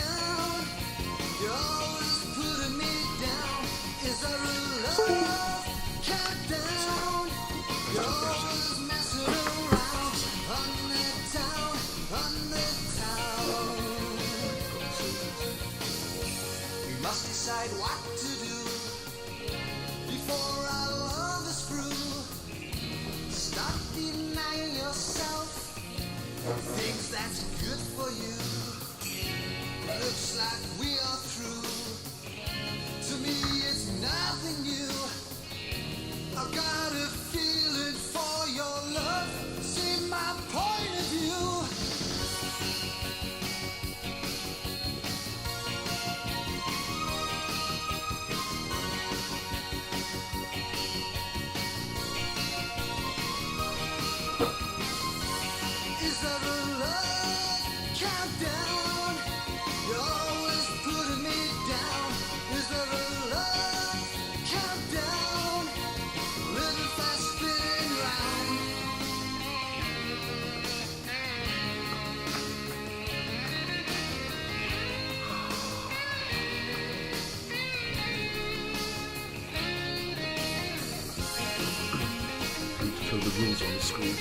countdown. You're always putting me down. Is there a love countdown? You're always messing around on the town, on the town. We must decide what to do before our love is through. Stop denying yourself things that's good for you. Looks like we are through. To me it's nothing new. I've got a feeling for your love. See my point of view. Is there a love countdown? You're always putting me down. Is there a love countdown? Living fast, spinning round. Show the rules on the screen.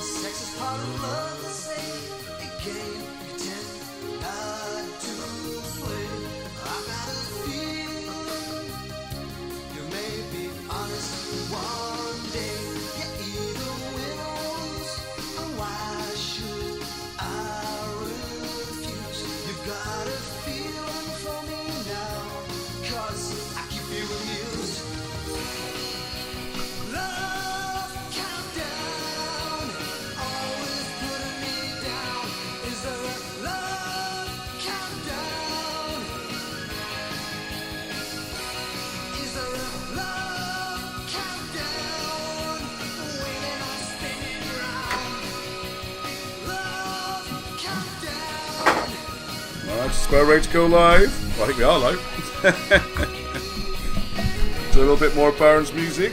Sex is part of love, they say. A game you tend not to play. I got a feeling you may be honest one day. You either win or lose, and why should I refuse? You've got a feeling for me now, 'cause I keep you amused. Love countdown, always putting me down. Is there a love countdown? Is there a love countdown? Waiting on spinning round. Love countdown. Alright, just about ready to go live. Well, I think we are live. Do a little bit more Baron's music.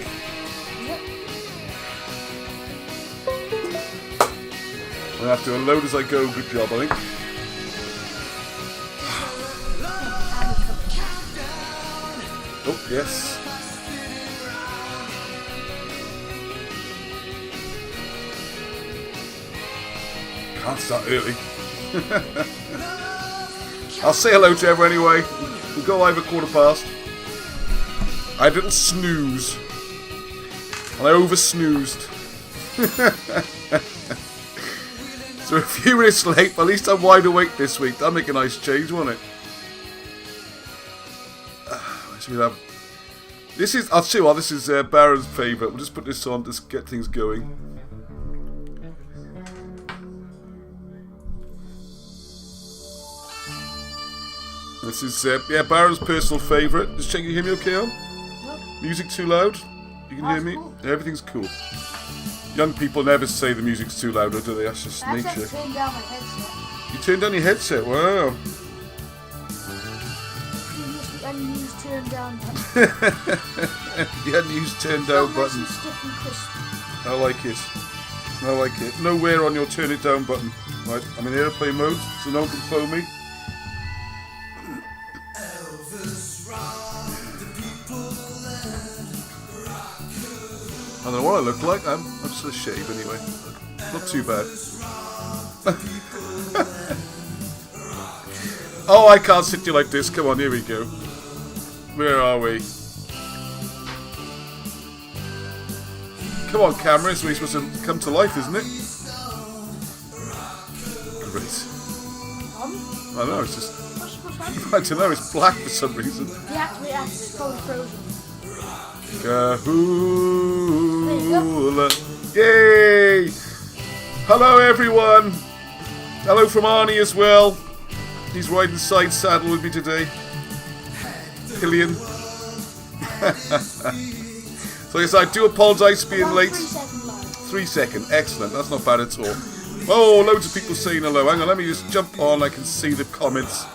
I'll have to unload as I go. Good job, I think. Oh, yes. Can't start early. I'll say hello to everyone anyway. We'll go live at 1:15. I didn't snooze. And I over snoozed. So a few minutes late, but at least I'm wide awake this week. That'll make a nice change, won't it? So we'll have... This is, I'll tell you what, this is Baron's favourite. We'll just put this on to get things going. This is, yeah, Baron's personal favourite. Just check you hear me okay on? Nope. Music too loud? You can hear me? Cool. Everything's cool. Young people never say the music's too loud, or do they? That's just I nature. just turned down my headset. You turned down your headset? Wow. Unused turn down button. The unused turn down button. Nice and stiff and crisp. I like it. I like it. Nowhere on your turn it down button. Right, I'm in airplane mode, so no one can phone me. I don't know what I look like. I'm just a shave anyway. Not too bad. Oh, I can't sit you like this. Come on, here we go. Where are we? Come on, camera. It's really supposed to come to life, isn't it? Great. I know, it's just... I don't know, it's black for some reason. Deactivate after it's probably frozen. Kahula. Yay! Hello, everyone. Hello from Arnie as well. He's riding side saddle with me today. Pillion. So yes, I do apologise for being late. 3 seconds. Excellent. That's not bad at all. Oh, loads of people saying hello. Hang on, let me just jump on. I can see the comments.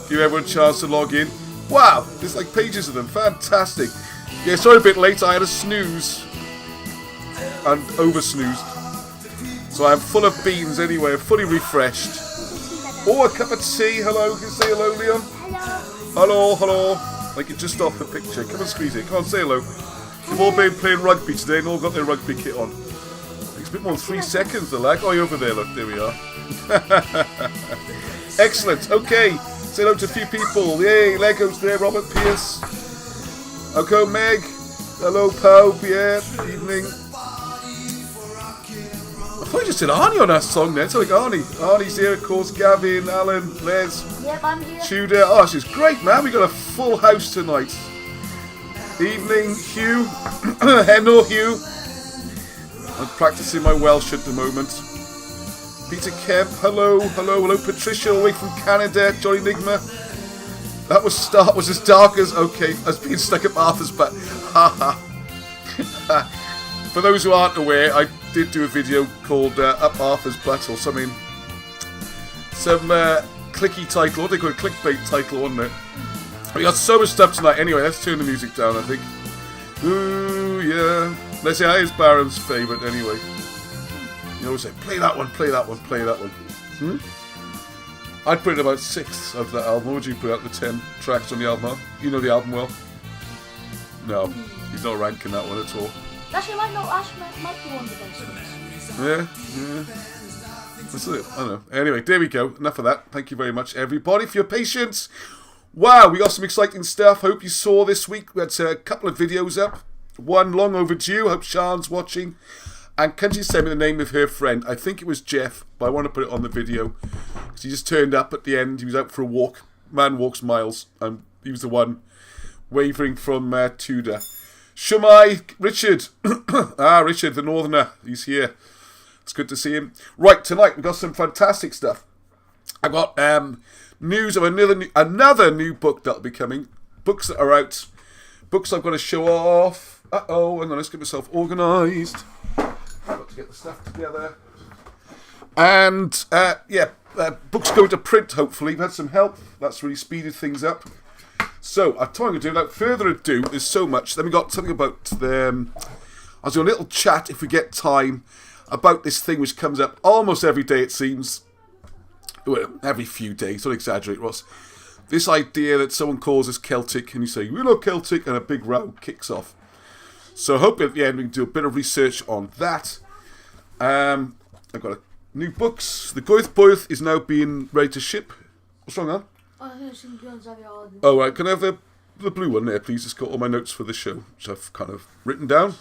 Give everyone a chance to log in. Wow, there's like pages of them. Fantastic. Yeah, sorry a bit late. I had a snooze and over snoozed. So I'm full of beans anyway. I'm fully refreshed. Oh, a cup of tea. Hello. Can you say hello, Leon? Hello. Hello. Like it's just off the picture. Come on, squeeze it. Come on, say hello. We've all been playing rugby today and all got their rugby kit on. It's a bit more than 3 seconds, the lag. Oh, you're over there. Look, there we are. Excellent. Okay. Say hello to a few people. Yay, Lego's there. Robert Pierce. Okay, Meg. Hello, Poe. Yeah, evening. I thought you just said Arnie on that song then. It's like Arnie. Arnie's here, of course. Gavin, Alan, Les, Yep, I'm here. Tudor. Oh, this is great, man. We got a full house tonight. Evening, Hugh. Hello, Hugh. I'm practicing my Welsh at the moment. Peter Kemp. Hello, Patricia, all the way from Canada. Johnny Nigma. That was as dark as being stuck up Arthur's butt. Haha. For those who aren't aware, I did do a video called Up Arthur's Butt or something. Some clicky title, what they call it, clickbait title, wasn't it? We got so much stuff tonight. Anyway, let's turn the music down, I think. Ooh, yeah. Let's say, it's Baron's favourite anyway. You always say, play that one, play that one, play that one. I'd put it about 6 of that album. What would you put out the 10 tracks on the album? Huh? You know the album well? No, he's not ranking that one at all. Actually, might be one of the best ones. Yeah. That's it. I don't know. Anyway, there we go. Enough of that. Thank you very much, everybody, for your patience. Wow, we got some exciting stuff. Hope you saw this week. We had a couple of videos up. One long overdue. Hope Sian's watching. And can she send me the name of her friend? I think it was Jeff, but I want to put it on the video. Because he just turned up at the end. He was out for a walk. Man walks miles. And he was the one wavering from Tudor. Shumai, Richard. Richard, the Northerner. He's here. It's good to see him. Right, tonight we've got some fantastic stuff. I've got news of another new book that'll be coming. Books that are out. Books I've got to show off. Uh-oh, hang on, let's get myself organised. I've got to get the stuff together. And, books go to print, hopefully. We've had some help. That's really speeded things up. So, I'm going to do, without further ado, there's so much. Then we got something about I'll do a little chat, if we get time, about this thing which comes up almost every day, it seems. Well, every few days, don't exaggerate, Ross. This idea that someone calls us Celtic, and you say, we're not Celtic, and a big row kicks off. So I hope at the end we can do a bit of research on that. I've got new books. The Gwyddbwyll is now being ready to ship. What's wrong, man? Oh, right. Can I have the blue one there, please? It's got all my notes for the show, which I've kind of written down.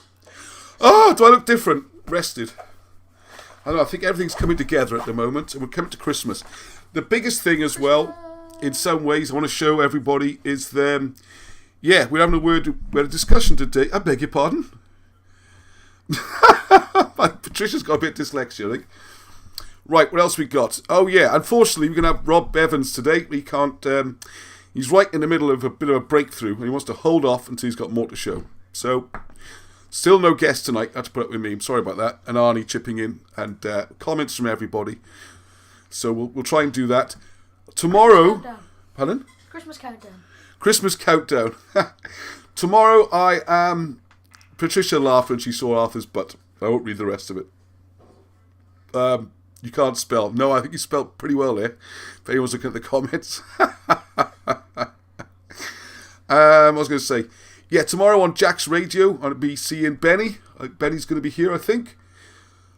Oh, do I look different? Rested. I don't know, I think everything's coming together at the moment, and we're coming to Christmas. The biggest thing as well, in some ways, I want to show everybody is we're having we had a discussion today. I beg your pardon? Patricia's got a bit of dyslexia, I think. Right, what else we got? Oh yeah, unfortunately we're going to have Rob Evans today. He can't, he's right in the middle of a bit of a breakthrough, and he wants to hold off until he's got more to show. So, still no guest tonight. I had to put up with me. I'm sorry about that. And Arnie chipping in, and comments from everybody. So we'll try and do that. Tomorrow... Pardon? Christmas countdown. Christmas countdown. Tomorrow I am... Patricia laughed when she saw Arthur's butt. I won't read the rest of it. You can't spell. No, I think you spelled pretty well there. If anyone's looking at the comments. I was going to say... Yeah, tomorrow on Jack's Radio, I'll be seeing Benny. Benny's going to be here, I think.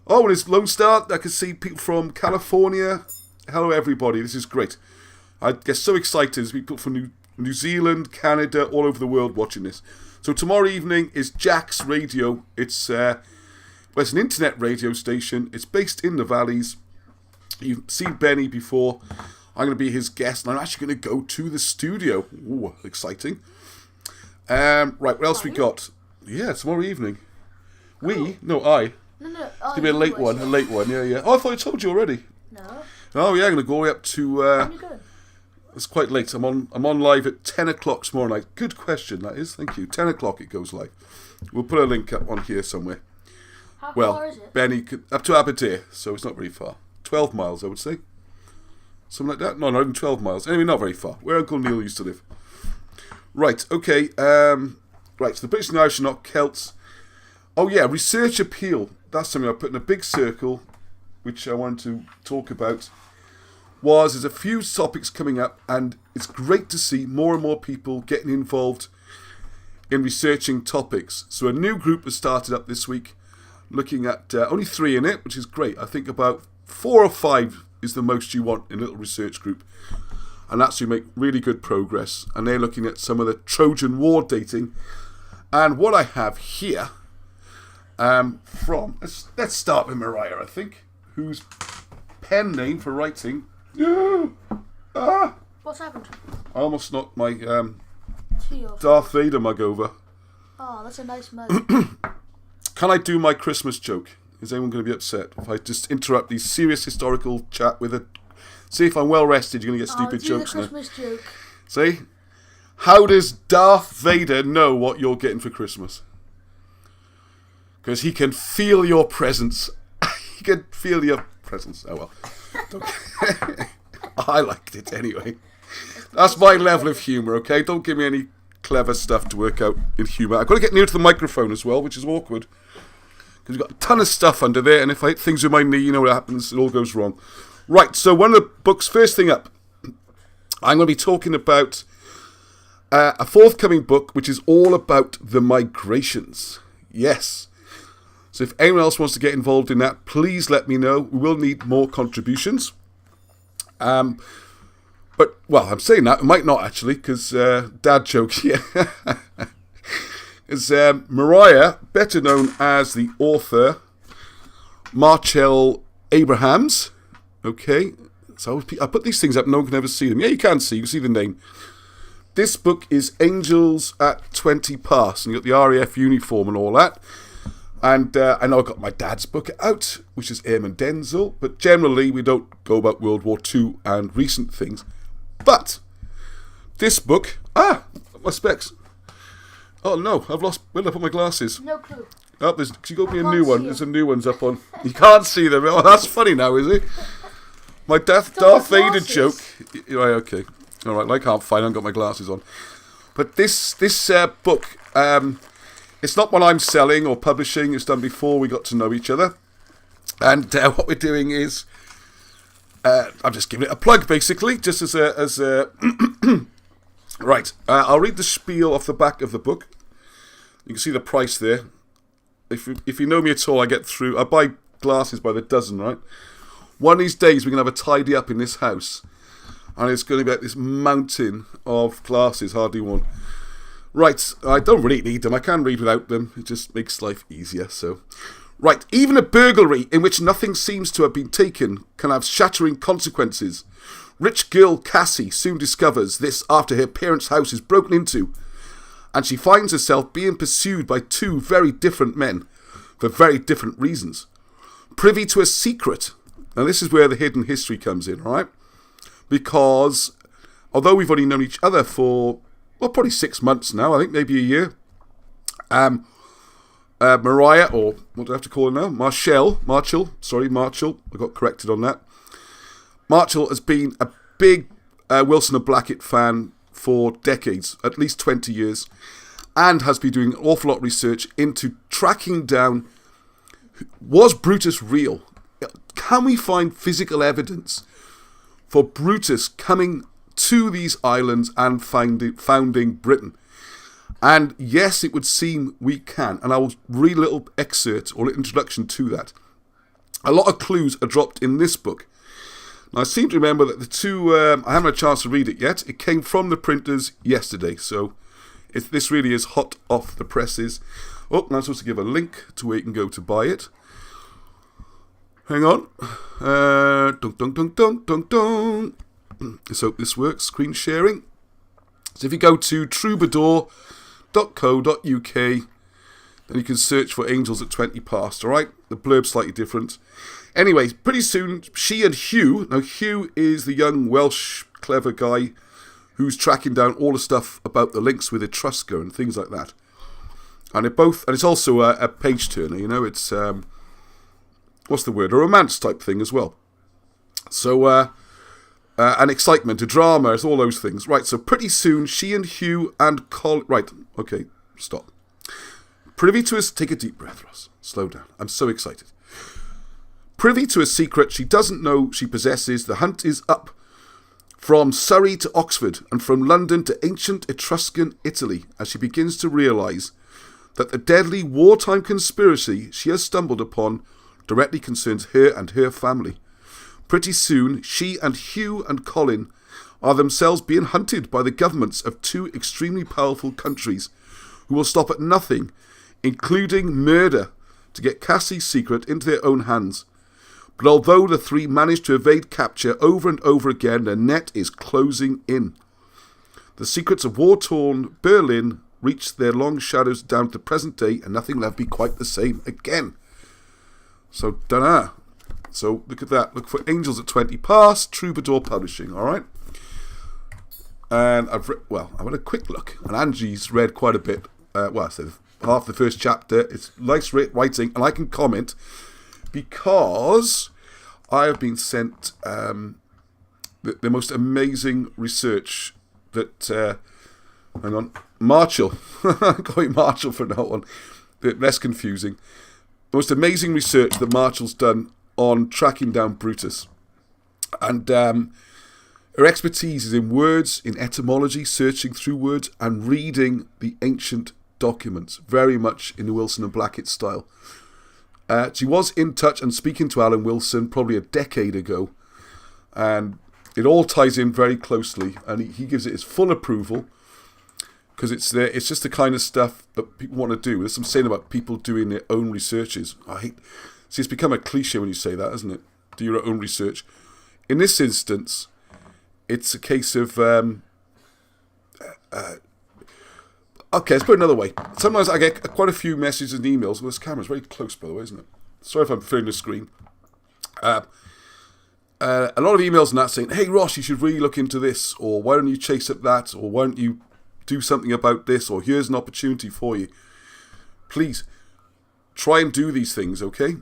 Oh, and it's Lone Star. I can see people from California. Hello, everybody. This is great. I get so excited. There's people from New Zealand, Canada, all over the world watching this. So tomorrow evening is Jack's Radio. It's an internet radio station. It's based in the Valleys. You've seen Benny before. I'm going to be his guest, and I'm actually going to go to the studio. Ooh, exciting. Right, what else we got? Yeah, tomorrow evening. We? No, I. No. It's going to be a late one, yeah. Oh, I thought I told you already. No. Oh, yeah, I'm going to go all the way up to... When are you going? It's quite late. I'm on live at 10 o'clock tomorrow night. Good question, that is. Thank you. 10 o'clock it goes live. We'll put a link up on here somewhere. How far is it? Benny, up to Aberdeen, so it's not very far. 12 miles, I would say. Something like that? No, not even 12 miles. Anyway, not very far. Where Uncle Neil used to live. Right, okay. Right, so the British and Irish are not Celts. Oh yeah, research appeal. That's something I put in a big circle, which I wanted to talk about. There's a few topics coming up, and it's great to see more and more people getting involved in researching topics. So a new group has started up this week, looking at only 3 in it, which is great. I think about 4 or 5 is the most you want in a little research group, and actually make really good progress. And they're looking at some of the Trojan War dating. And what I have here let's start with Mariah, I think, whose pen name for writing. What's happened? I almost knocked my Tea off. Darth Vader mug over. Oh, that's a nice mug. Can I do my Christmas joke? Is anyone going to be upset if I just interrupt the serious historical chat with a... See, if I'm well rested, you're going to get stupid jokes do the Christmas joke. See? How does Darth Vader know what you're getting for Christmas? Because he can feel your presence. He can feel your presence. Oh well. I liked it anyway. That's my level of humour, okay? Don't give me any clever stuff to work out in humour. I've got to get near to the microphone as well, which is awkward. Because you've got a ton of stuff under there, and if I hit things with my knee, you know what happens, it all goes wrong. Right, so one of the books, first thing up, I'm going to be talking about a forthcoming book, which is all about the migrations. Yes. So if anyone else wants to get involved in that, please let me know. We will need more contributions. But, well, I'm saying that. It might not, actually, because dad joke here. Is Mariah, better known as the author, Marshall Abrahams. Okay. So I put these things up. No one can ever see them. Yeah, you can see. You can see the name. This book is Angels at 20 Past. And you got the RAF uniform and all that. And I know I've got my dad's book out, which is Eamon Denzel. But generally, we don't go about World War II and recent things. But this book... my specs. Oh no, I've lost... Where did I put my glasses? No clue. Oh, you got me a new one. There's some new ones up on... You can't see them. Oh, that's funny now, is it? My Darth Vader joke... Right, okay. All right, I can't find. I haven't got my glasses on. But this book... it's not one I'm selling or publishing. It's done before we got to know each other. And what we're doing is... I'm just giving it a plug, basically, just as a right, I'll read the spiel off the back of the book. You can see the price there. If you know me at all, I buy glasses by the dozen, right? One of these days, we're going to have a tidy up in this house. And it's going to be like this mountain of glasses, hardly worn. Right, I don't really need them. I can read without them. It just makes life easier, so... Right, even a burglary in which nothing seems to have been taken can have shattering consequences. Rich girl Cassie soon discovers this after her parents' house is broken into, and she finds herself being pursued by 2 very different men for very different reasons. Privy to a secret, now this is where the hidden history comes in, right? Because although we've only known each other for, well, probably 6 months now, I think maybe a year, Mariah, or what do I have to call her now? Marshall, I got corrected on that. Marshall has been a big Wilson and Blackett fan for decades, at least 20 years, and has been doing an awful lot of research into tracking down, was Brutus real? Can we find physical evidence for Brutus coming to these islands and founding Britain? And yes, it would seem we can. And I will read a little excerpt or an introduction to that. A lot of clues are dropped in this book. Now, I seem to remember that the 2... I haven't had a chance to read it yet. It came from the printers yesterday. So this really is hot off the presses. Oh, now I'm supposed to give a link to where you can go to buy it. Hang on. Dun, dun, dun, dun, dun, dun. Let's hope this works. Screen sharing. So if you go to troubadour.co.uk, then you can search for Angels at 20 Past, alright? The blurb's slightly different. Anyway, pretty soon, she and Hugh... Now, Hugh is the young Welsh clever guy who's tracking down all the stuff about the links with Etrusca and things like that. And it's also a page-turner, you know? It's, what's the word? A romance type thing as well. So, an excitement, a drama, it's all those things. Right, so pretty soon, she and Hugh and Right, okay. Stop. Privy to his... Take a deep breath, Ross. Slow down. I'm so excited. Privy to a secret she doesn't know she possesses, the hunt is up. From Surrey to Oxford, and from London to ancient Etruscan Italy, as she begins to realise that the deadly wartime conspiracy she has stumbled upon directly concerns her and her family. Pretty soon, she and Hugh and Colin are themselves being hunted by the governments of two extremely powerful countries who will stop at nothing, including murder, to get Cassie's secret into their own hands. But although the three manage to evade capture over and over again, the net is closing in. The secrets of war-torn Berlin reach their long shadows down to the present day, and nothing will ever be quite the same again. So, dunno. So, look at that. Look for Angels at 20 Past, Troubadour Publishing, alright? And I've had a quick look, and Angie's read quite a bit. I said half the first chapter. It's nice writing, and I can comment because I have been sent the most amazing research that... hang on. Marshall. I'm going Marshall for that one. A bit less confusing. The most amazing research that Marshall's done on tracking down Brutus. And her expertise is in words, in etymology, searching through words, and reading the ancient documents, very much in the Wilson and Blackett style. She was in touch and speaking to Alan Wilson probably a decade ago, and it all ties in very closely, and he gives it his full approval, because it's just the kind of stuff that people want to do. There's some saying about people doing their own researches. It's become a cliche when you say that, isn't it? Do your own research. In this instance, it's a case of... okay, let's put it another way. Sometimes I get quite a few messages and emails. Well, this camera's very close, by the way, isn't it? Sorry if I'm filling the screen. A lot of emails and that saying, hey, Ross, you should really look into this, or why don't you chase up that, or why don't you do something about this, or here's an opportunity for you. Please, try and do these things, okay?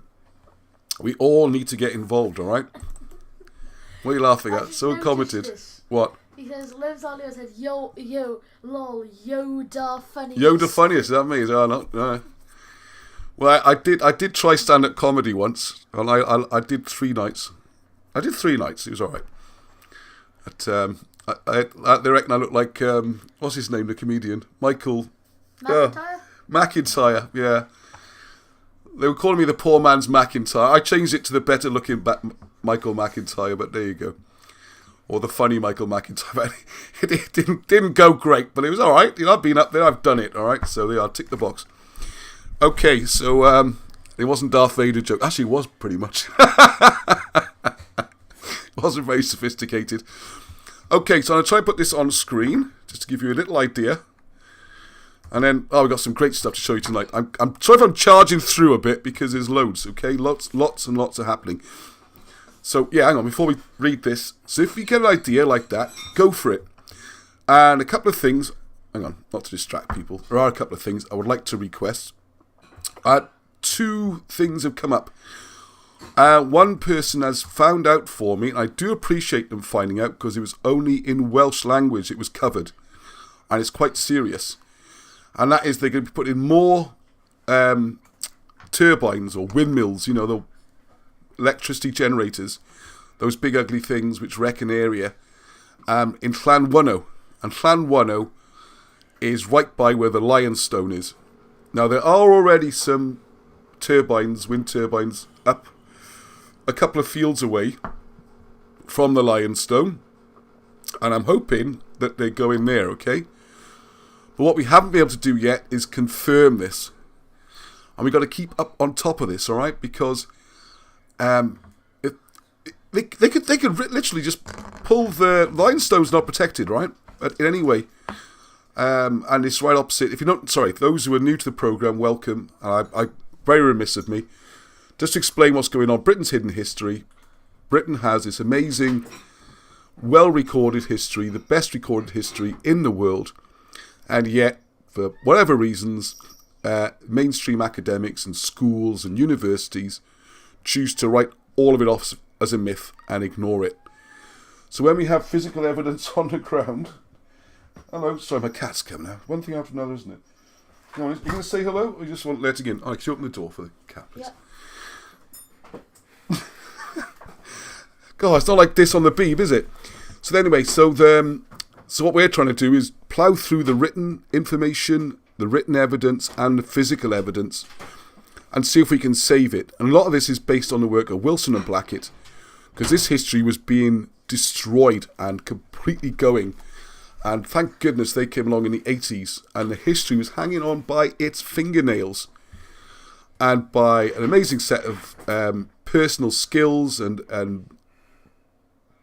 We all need to get involved, alright? What are you laughing at? So commented. This. What? Because Liv earlier said, yo, lol, Yoda funniest. Yoda funniest, is that me? Oh, no. Well, I did try stand-up comedy once, and I did 3 nights. I did 3 nights, it was alright. But, they reckon I look like, what's his name, the comedian? Michael... McIntyre, yeah. They were calling me the poor man's McIntyre. I changed it to the better looking Michael McIntyre, but there you go. Or the funny Michael McIntyre. It didn't go great, but it was alright. You know, I've been up there, I've done it, alright? So there you are, tick the box. Okay, so it wasn't Darth Vader joke. Actually, it was pretty much. It wasn't very sophisticated. Okay, so I'm going to try and put this on screen, just to give you a little idea. And then, we've got some great stuff to show you tonight. I'm sorry if I'm charging through a bit, because there's loads, okay? Lots and lots are happening. So, yeah, hang on, before we read this. So if you get an idea like that, go for it. And a couple of things, hang on, not to distract people. There are a couple of things I would like to request. 2 things have come up. One person has found out for me, and I do appreciate them finding out, because it was only in Welsh language it was covered. And it's quite serious. And that is they're going to be putting more turbines or windmills, you know, the electricity generators, those big ugly things which wreck an area, in Llanwno. And Llanwno is right by where the Lionstone is. Now, there are already some turbines, wind turbines, up a couple of fields away from the Lionstone. And I'm hoping that they go in there, okay? But what we haven't been able to do yet is confirm this. And we've got to keep up on top of this, alright? Because they could literally just pull the Lionstone's not protected, right? In any way. And it's right opposite. If you're not, sorry, those who are new to the programme, welcome. I very remiss of me. Just to explain what's going on, Britain's hidden history. Britain has this amazing, well-recorded history, the best recorded history in the world. And yet, for whatever reasons, mainstream academics and schools and universities choose to write all of it off as a myth and ignore it. So when we have physical evidence on the ground... Hello, sorry, my cat's coming out. One thing after another, isn't it? Come on, you going to say hello, or you just want letting in? Oh, can you open the door for the cat, please? Yeah. God, it's not like this on the Beeb, is it? So anyway, so what we're trying to do is plough through the written information, the written evidence, and the physical evidence, and see if we can save it. And a lot of this is based on the work of Wilson and Blackett, because this history was being destroyed and completely going. And thank goodness they came along in the 80s, and the history was hanging on by its fingernails, and by an amazing set of personal skills and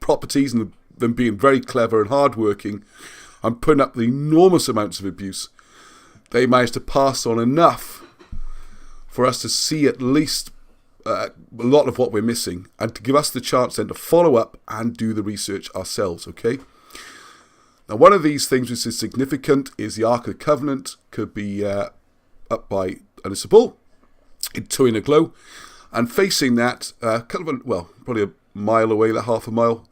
properties, and them being very clever and hardworking, and putting up the enormous amounts of abuse. They managed to pass on enough for us to see at least a lot of what we're missing, and to give us the chance then to follow up and do the research ourselves, okay? Now, one of these things which is significant is the Ark of the Covenant could be up by Anisabel in Twyn y Glow, and facing that, probably a mile away, like half a mile,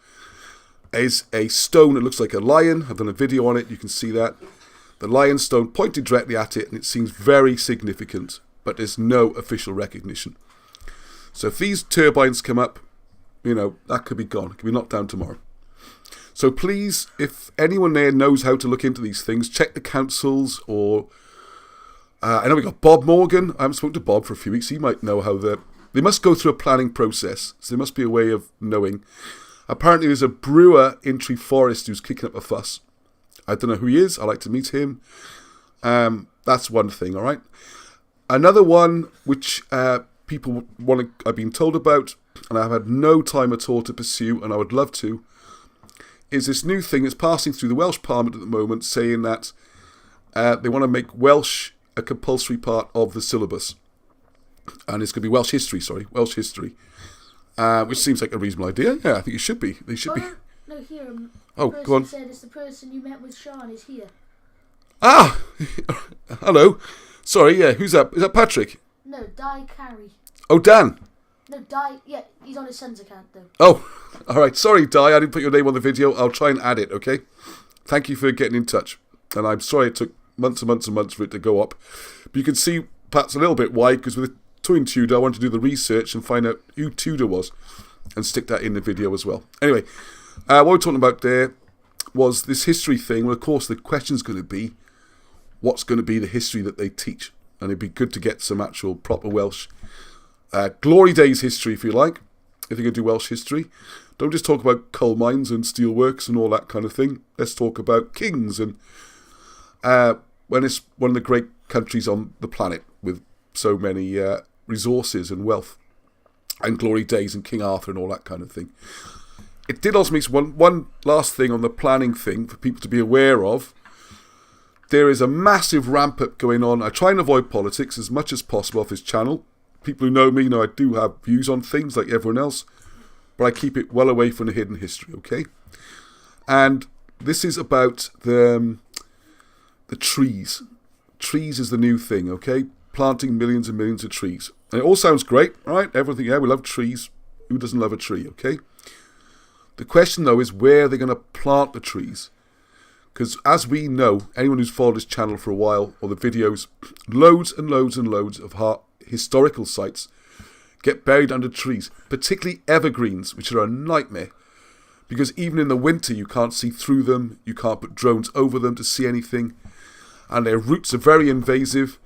is a stone that looks like a lion. I've done a video on it, you can see that. The lion stone pointed directly at it, and it seems very significant, but there's no official recognition. So if these turbines come up, that could be gone. It could be knocked down tomorrow. So please, if anyone there knows how to look into these things, check the councils, or I know we got Bob Morgan. I haven't spoken to Bob for a few weeks. He might know how they must go through a planning process. So there must be a way of knowing. Apparently there's a brewer in Tree Forest who's kicking up a fuss. I don't know who he is. I'd like to meet him. That's one thing, all right? Another one which people I've been told about, and I've had no time at all to pursue, and I would love to, is this new thing that's passing through the Welsh Parliament at the moment, saying that they want to make Welsh a compulsory part of the syllabus. And it's going to be Welsh history, which seems like a reasonable idea. Yeah, I think it should be. They should be. No, here. Oh, go on. Said it's the person you met with Sean is here. Ah! Hello. Sorry, yeah, who's that? Is that Patrick? No, Di Carey. Oh, Dan. No, Di, yeah, he's on his son's account, though. Oh, all right. Sorry, Di, I didn't put your name on the video. I'll try and add it, okay? Thank you for getting in touch. And I'm sorry it took months and months and months for it to go up. But you can see perhaps a little bit why, because with Twin Tudor, I wanted to do the research and find out who Tudor was, and stick that in the video as well. Anyway, what we're talking about there was this history thing. Well, of course, the question's going to be, what's going to be the history that they teach? And it'd be good to get some actual proper Welsh glory days history, if you like, if you're going to do Welsh history. Don't just talk about coal mines and steelworks and all that kind of thing. Let's talk about kings, and when it's one of the great countries on the planet with so many resources and wealth and glory days and King Arthur and all that kind of thing. It did also make one last thing on the planning thing for people to be aware of. There is a massive ramp up going on. I try and avoid politics as much as possible off this channel. People who know me know I do have views on things like everyone else, but I keep it well away from the hidden history, okay? And this is about the trees. Trees is the new thing, okay? Planting millions and millions of trees. And it all sounds great, right? Everyone thinks, yeah, we love trees. Who doesn't love a tree, okay? The question, though, is where they're going to plant the trees. Because as we know, anyone who's followed this channel for a while, or the videos, loads and loads and loads of historical sites get buried under trees, particularly evergreens, which are a nightmare. Because even in the winter, you can't see through them, you can't put drones over them to see anything, and their roots are very invasive,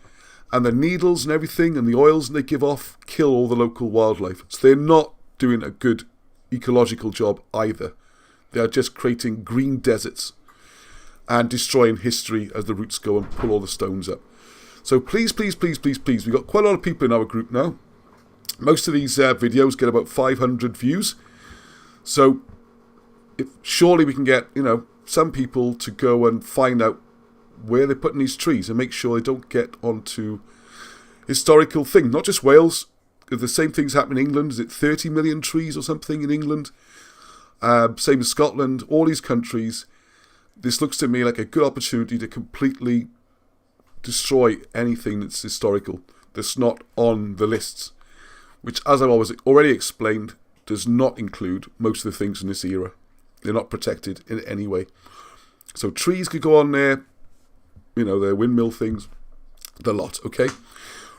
and the needles and everything, and the oils they give off, kill all the local wildlife. So they're not doing a good ecological job either. They are just creating green deserts and destroying history as the roots go and pull all the stones up. So please, please, please, please, please, we've got quite a lot of people in our group now. Most of these videos get about 500 views. So surely we can get, some people to go and find out where they're putting these trees and make sure they don't get onto historical thing. Not just Wales. The same things happen in England. Is it 30 million trees or something in England? Same as Scotland. All these countries. This looks to me like a good opportunity to completely destroy anything that's historical, that's not on the lists, which, as I've already explained, does not include most of the things in this era. They're not protected in any way. So trees could go on there, they're windmill things. the lot, okay?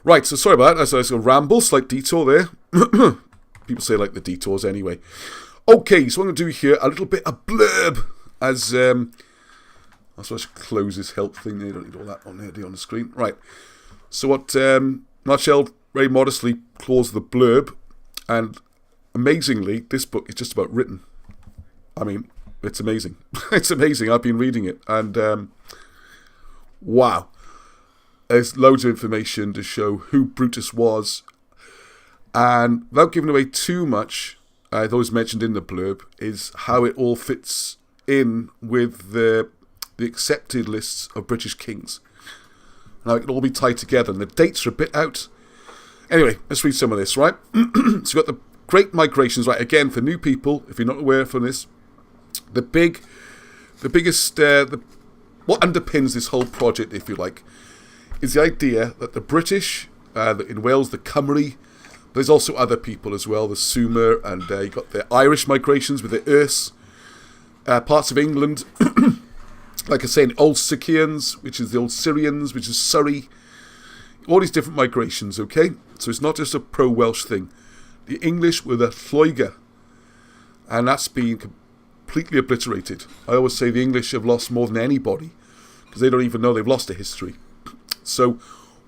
Right, so sorry about that. That's a ramble, slight detour there. People say like the detours anyway. Okay, so I'm going to do here a little bit of blurb as... I suppose I should close this help thing there. Don't need all that on there on the screen. Right, so what Marshall very modestly claws the blurb, and amazingly, this book is just about written. I mean, it's amazing. It's amazing. I've been reading it, and wow. There's loads of information to show who Brutus was. And without giving away too much, those mentioned in the blurb, is how it all fits in with the accepted lists of British kings. Now it can all be tied together, and the dates are a bit out. Anyway, let's read some of this, right? So you've got the Great Migrations, right? Again, for new people, if you're not aware from this, what underpins this whole project, if you like, is the idea that the British, in Wales, the Cymry, there's also other people as well, the Sumer, and you've got the Irish migrations with the Erse, parts of England, like I say, Old Scythians, which is the Old Syrians, which is Surrey, all these different migrations, okay? So it's not just a pro-Welsh thing. The English were the Lloegr, and that's been completely obliterated. I always say the English have lost more than anybody, because they don't even know they've lost a history. So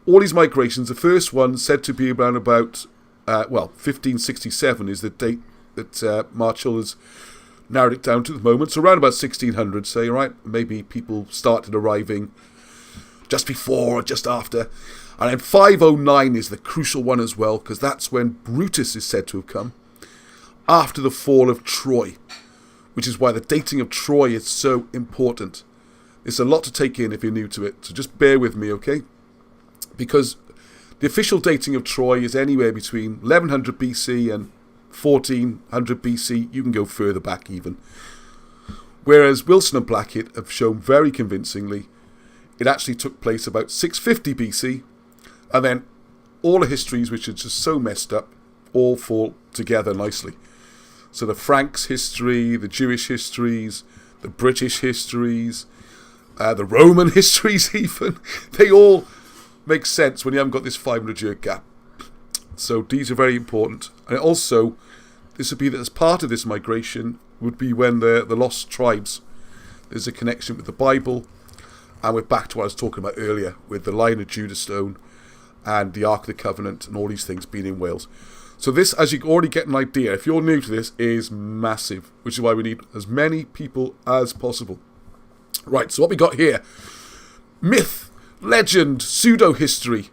all these migrations, the first one said to be around about, 1567 is the date that Marshall has narrowed it down to the moment. So around about 1600, say, right? Maybe people started arriving just before or just after. And then 509 is the crucial one as well, because that's when Brutus is said to have come, after the fall of Troy, which is why the dating of Troy is so important. It's a lot to take in if you're new to it, so just bear with me, okay? Because the official dating of Troy is anywhere between 1100 BC and 1400 BC. You can go further back even. Whereas Wilson and Blackett have shown very convincingly it actually took place about 650 BC, and then all the histories, which are just so messed up, all fall together nicely. So the Franks' history, the Jewish histories, the British histories, the Roman histories even, they all make sense when you haven't got this 500-year gap. So these are very important. And also, this would be that as part of this migration would be when the lost tribes, there's a connection with the Bible, and we're back to what I was talking about earlier, with the Lion of Judah stone and the Ark of the Covenant and all these things being in Wales. So this, as you can already get an idea, if you're new to this, is massive, which is why we need as many people as possible. Right, so what we got here, myth, legend, pseudo-history.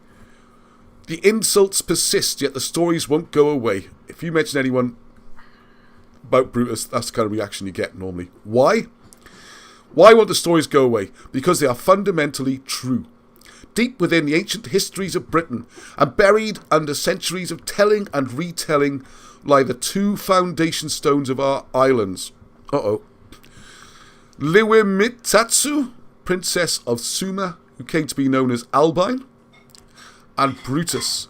The insults persist, yet the stories won't go away. If you mention anyone about Brutus, that's the kind of reaction you get normally. Why? Why won't the stories go away? Because they are fundamentally true. Deep within the ancient histories of Britain, and buried under centuries of telling and retelling, lie the two foundation stones of our islands. Liwimitatsu, Princess of Sumer, who came to be known as Albine, and Brutus,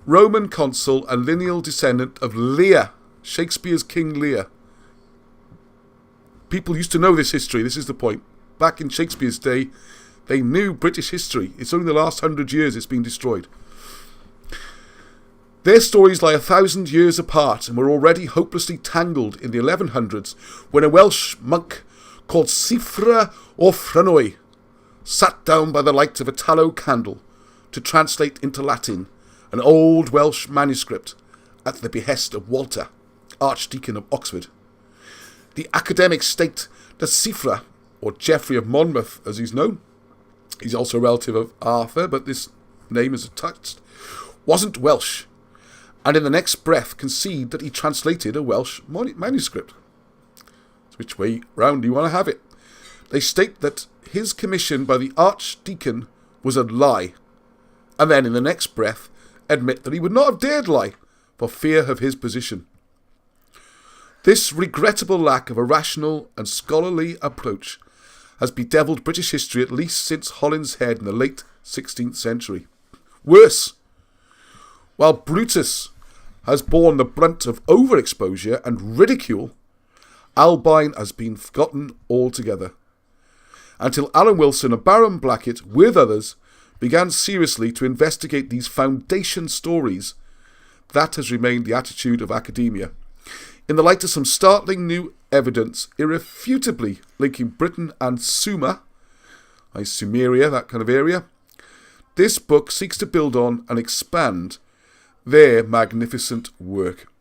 Roman consul and lineal descendant of Lear, Shakespeare's King Lear. People used to know this history, this is the point. Back in Shakespeare's day, they knew British history. It's only the last 100 years it's been destroyed. Their stories lie 1,000 years apart and were already hopelessly tangled in the 1100s when a Welsh monk called Sifra or Ffrynwy sat down by the light of a tallow candle to translate into Latin an old Welsh manuscript at the behest of Walter, Archdeacon of Oxford. The academics state that Sifra, or Geoffrey of Monmouth as he's known, he's also a relative of Arthur, but this name is attached, wasn't Welsh, and in the next breath concede that he translated a Welsh manuscript. Which way round do you want to have it? They state that his commission by the Archdeacon was a lie, and then in the next breath admit that he would not have dared lie for fear of his position. This regrettable lack of a rational and scholarly approach has bedevilled British history at least since Holland's Head in the late 16th century. Worse, while Brutus has borne the brunt of overexposure and ridicule, Albine has been forgotten altogether, until Alan Wilson and Baron Blackett, with others, began seriously to investigate these foundation stories. That has remained the attitude of academia. In the light of some startling new evidence, irrefutably linking Britain and Sumer, Sumeria, that kind of area, this book seeks to build on and expand their magnificent work.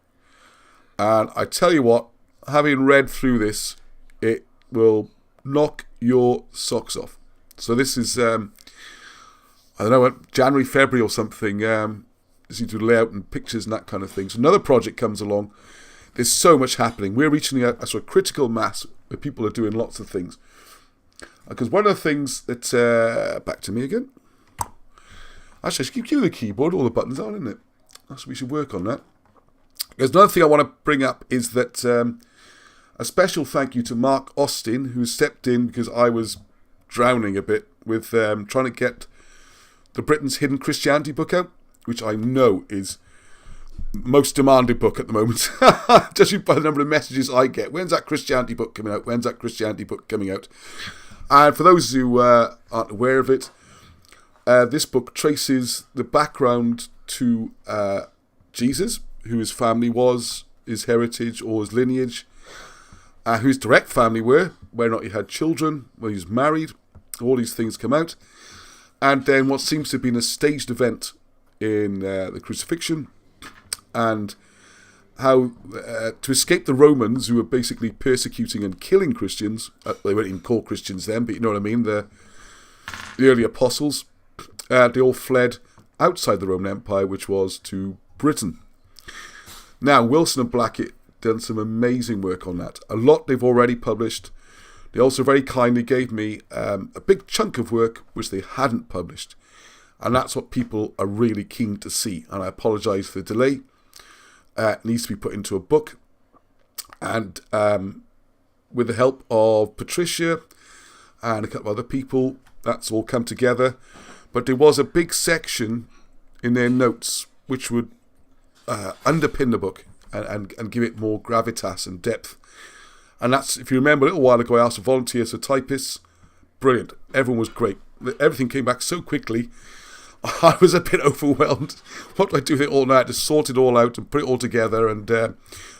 And I tell you what, having read through this, it will knock your socks off. So this is, I don't know, January, February or something, this is to layout and pictures and that kind of thing. So another project comes along. There's so much happening. We're reaching a sort of critical mass where people are doing lots of things. Because one of the things that, back to me again. Actually, I should give you the keyboard, all the buttons on, isn't it? So we should work on that. There's another thing I want to bring up is that a special thank you to Mark Austin, who stepped in because I was drowning a bit with trying to get the Britain's Hidden Christianity book out, which I know is most demanded book at the moment. Just by the number of messages I get. When's that Christianity book coming out? When's that Christianity book coming out? And for those who aren't aware of it, this book traces the background to Jesus, who his family was, his heritage or his lineage, who his direct family were, whether or not he had children, whether he was married, all these things come out. And then what seems to have been a staged event in the crucifixion, and how to escape the Romans, who were basically persecuting and killing Christians. They weren't even called Christians then, but you know what I mean, the early apostles, they all fled outside the Roman Empire, which was to Britain. Now, Wilson and Blackett done some amazing work on that. A lot they've already published. They also very kindly gave me a big chunk of work which they hadn't published. And that's what people are really keen to see. And I apologise for the delay. It needs to be put into a book. And with the help of Patricia and a couple of other people, that's all come together. But there was a big section in their notes which would underpin the book and give it more gravitas and depth. And that's, if you remember, a little while ago I asked for volunteers for typists. Brilliant. Everyone was great. Everything came back so quickly. I was a bit overwhelmed. What do I do with it all now? To sort it all out and put it all together. And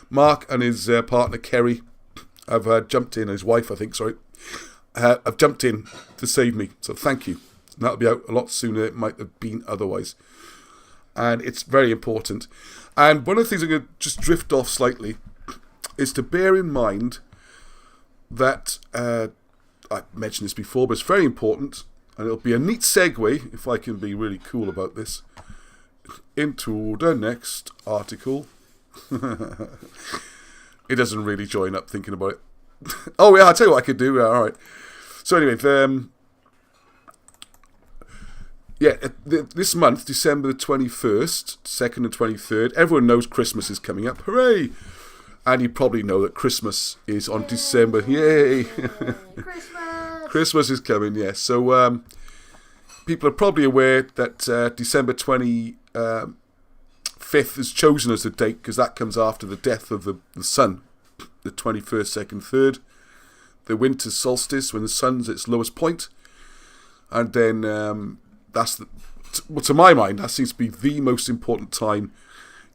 Mark and his partner Kerry have jumped in, his wife I think, have jumped in to save me. So thank you. And that'll be out a lot sooner than it might have been otherwise. And it's very important. And one of the things I'm going to just drift off slightly is to bear in mind that, I mentioned this before, but it's very important, and it'll be a neat segue, if I can be really cool about this, into the next article. It doesn't really join up thinking about it. Oh yeah, I'll tell you what I could do. Alright. So anyway, this month, December the 21st, 2nd and 23rd, everyone knows Christmas is coming up. Hooray! And you probably know that Christmas is on December. Yay! Christmas! Christmas is coming, yes. So people are probably aware that December 25th is chosen as the date because that comes after the death of the sun, the 21st, 2nd, 3rd. The winter solstice, when the sun's at its lowest point. And then to my mind, that seems to be the most important time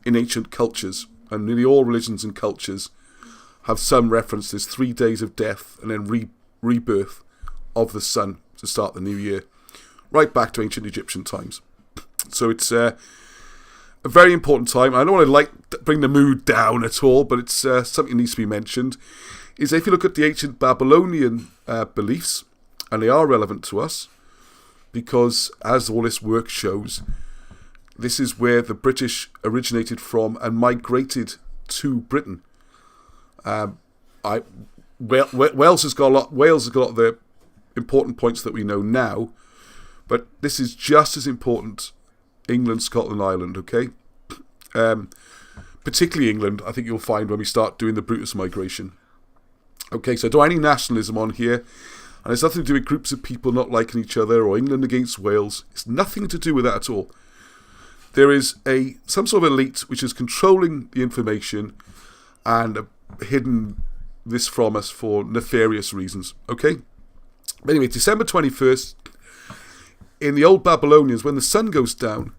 in ancient cultures. And nearly all religions and cultures have some reference to this 3 days of death and then rebirth of the sun to start the new year, right back to ancient Egyptian times. So it's a very important time. I don't want to bring the mood down at all, but it's something that needs to be mentioned. Is if you look at the ancient Babylonian beliefs, and they are relevant to us, because as all this work shows, this is where the British originated from and migrated to Britain. Wales has got a lot of the important points that we know now, but this is just as important. England, Scotland, Ireland, okay? Particularly England, I think you'll find when we start doing the Brutus migration. Okay, so I don't have any nationalism on here, and it's nothing to do with groups of people not liking each other or England against Wales. It's nothing to do with that at all. There is some sort of elite which is controlling the information and hidden this from us for nefarious reasons. Okay? But anyway, December 21st in the old Babylonians, when the sun goes down,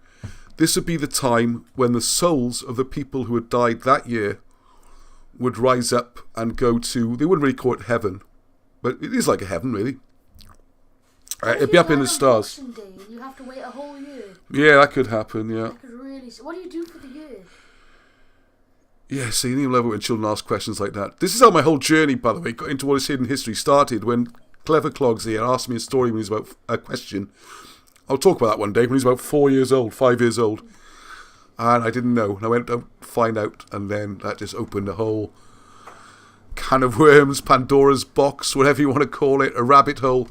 this would be the time when the souls of the people who had died that year would rise up and go to, they wouldn't really call it heaven, but it is like a heaven, really. It'd be up in the stars. Day, you have to wait a whole year. Yeah, that could happen, yeah. That could really... What do you do for the year? Yeah, see, you love it when children ask questions like that. This is how my whole journey, by the way, got into all this hidden history started, when Clever Clogs here asked me a story when he was about a question. I'll talk about that one day, when he was about 4 years old, 5 years old. And I didn't know. And I went to find out, and then that just opened a whole can of worms, Pandora's box, whatever you want to call it, a rabbit hole.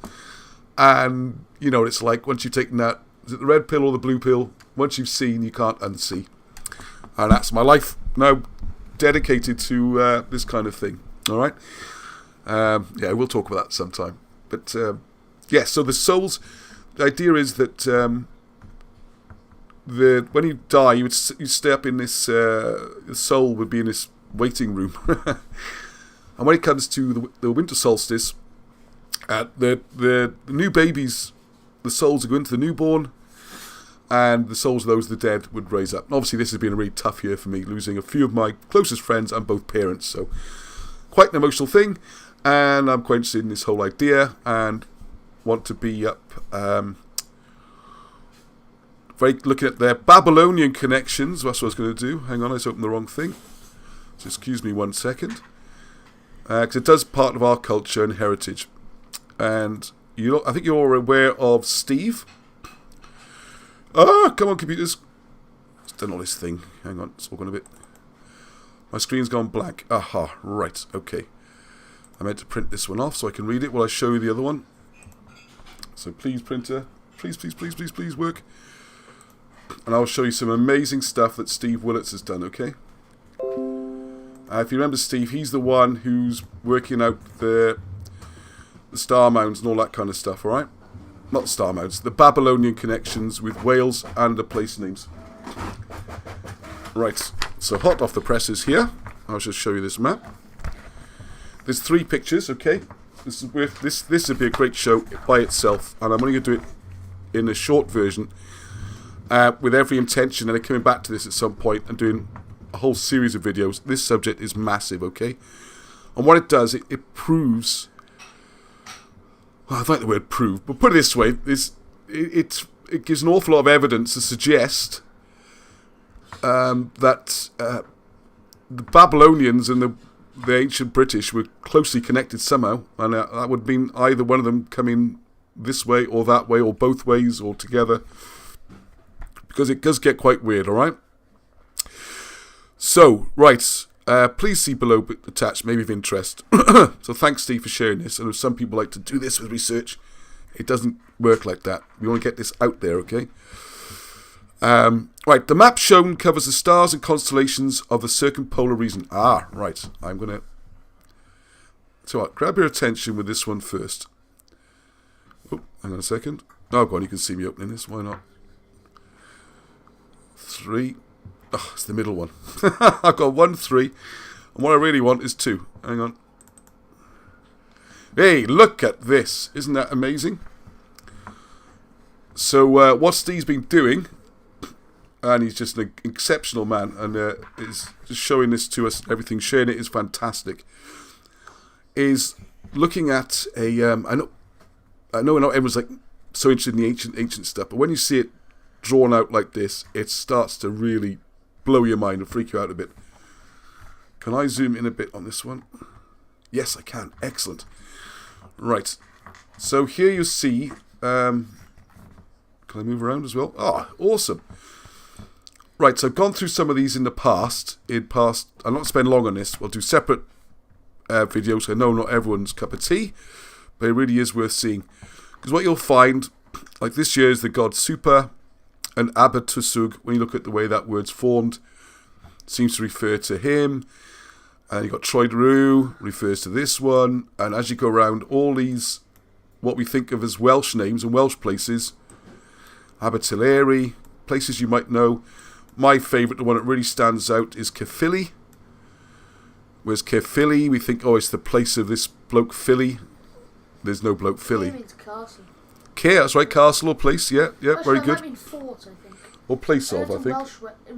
And, you know, it's like, once you've taken that, is it the red pill or the blue pill? Once you've seen, you can't unsee. And that's my life now, dedicated to this kind of thing. All right? Yeah, we'll talk about that sometime. But, yeah, so the souls, the idea is that when you die, you stay up in this, the soul would be in this waiting room. And when it comes to the winter solstice, the new babies, the souls would go into the newborn, and the souls of those of the dead would raise up. And obviously, this has been a really tough year for me, losing a few of my closest friends and both parents. So, quite an emotional thing, and I'm quite interested in this whole idea, and want to be up, looking at their Babylonian connections. That's what I was going to do. Hang on, I just opened the wrong thing. So excuse me 1 second. Because it does part of our culture and heritage. And I think you're aware of Steve. Come on, computers. It's done all this thing. Hang on, it's all gone a bit. My screen's gone blank. Aha, right, okay. I meant to print this one off so I can read it while I show you the other one. So please, printer, please work. And I'll show you some amazing stuff that Steve Willits has done, okay? If you remember Steve, he's the one who's working out the star mounds and all that kind of stuff, alright? Not star mounds, the Babylonian connections with Wales and the place names. Right, so hot off the presses here. I'll just show you this map. There's 3 pictures, okay? This would be a great show by itself, and I'm only going to do it in a short version, with every intention of coming back to this at some point and doing a whole series of videos. This subject is massive, okay? And what it does, it proves... Well, I like the word prove, but put it this way, it gives an awful lot of evidence to suggest that the Babylonians and the ancient British were closely connected somehow, and that would mean either one of them coming this way or that way, or both ways, or together, because it does get quite weird, alright? So, right, please see below attached, maybe of interest. So thanks, Steve, for sharing this. I know some people like to do this with research. It doesn't work like that. We want to get this out there, okay? Right, the map shown covers the stars and constellations of the circumpolar region. Ah, right, I'm going to... So what, grab your attention with this one first. Oh, hang on a second. Oh, go on, you can see me opening this, why not? 3... Oh, it's the middle one. I've got 1, 3, and what I really want is 2. Hang on. Hey, look at this. Isn't that amazing? So, what Steve's been doing, and he's just an exceptional man, and is just showing this to us, everything, sharing it is fantastic, is looking at a, I know not everyone's like so interested in the ancient stuff, but when you see it drawn out like this, it starts to really blow your mind and freak you out a bit. Can I zoom in a bit on this one? Yes, I can. Excellent. Right. So here you see... can I move around as well? Ah, awesome. Right, so I've gone through some of these in the past. I'm not going to spend long on this. We'll do separate videos. I know not everyone's cup of tea, but it really is worth seeing. Because what you'll find, like this year is the god Super... And Abatusug, when you look at the way that word's formed, seems to refer to him. And you've got Troideru, refers to this one. And as you go around, all these, what we think of as Welsh names and Welsh places, Abertillery, places you might know. My favourite, the one that really stands out, is Caerphilly. Whereas Caerphilly, we think, oh, it's the place of this bloke Philly. There's no bloke Philly. Okay, that's right. Castle or place. Yeah, yeah, Actually, very that good. might mean fort, I think. Or place of, I In think.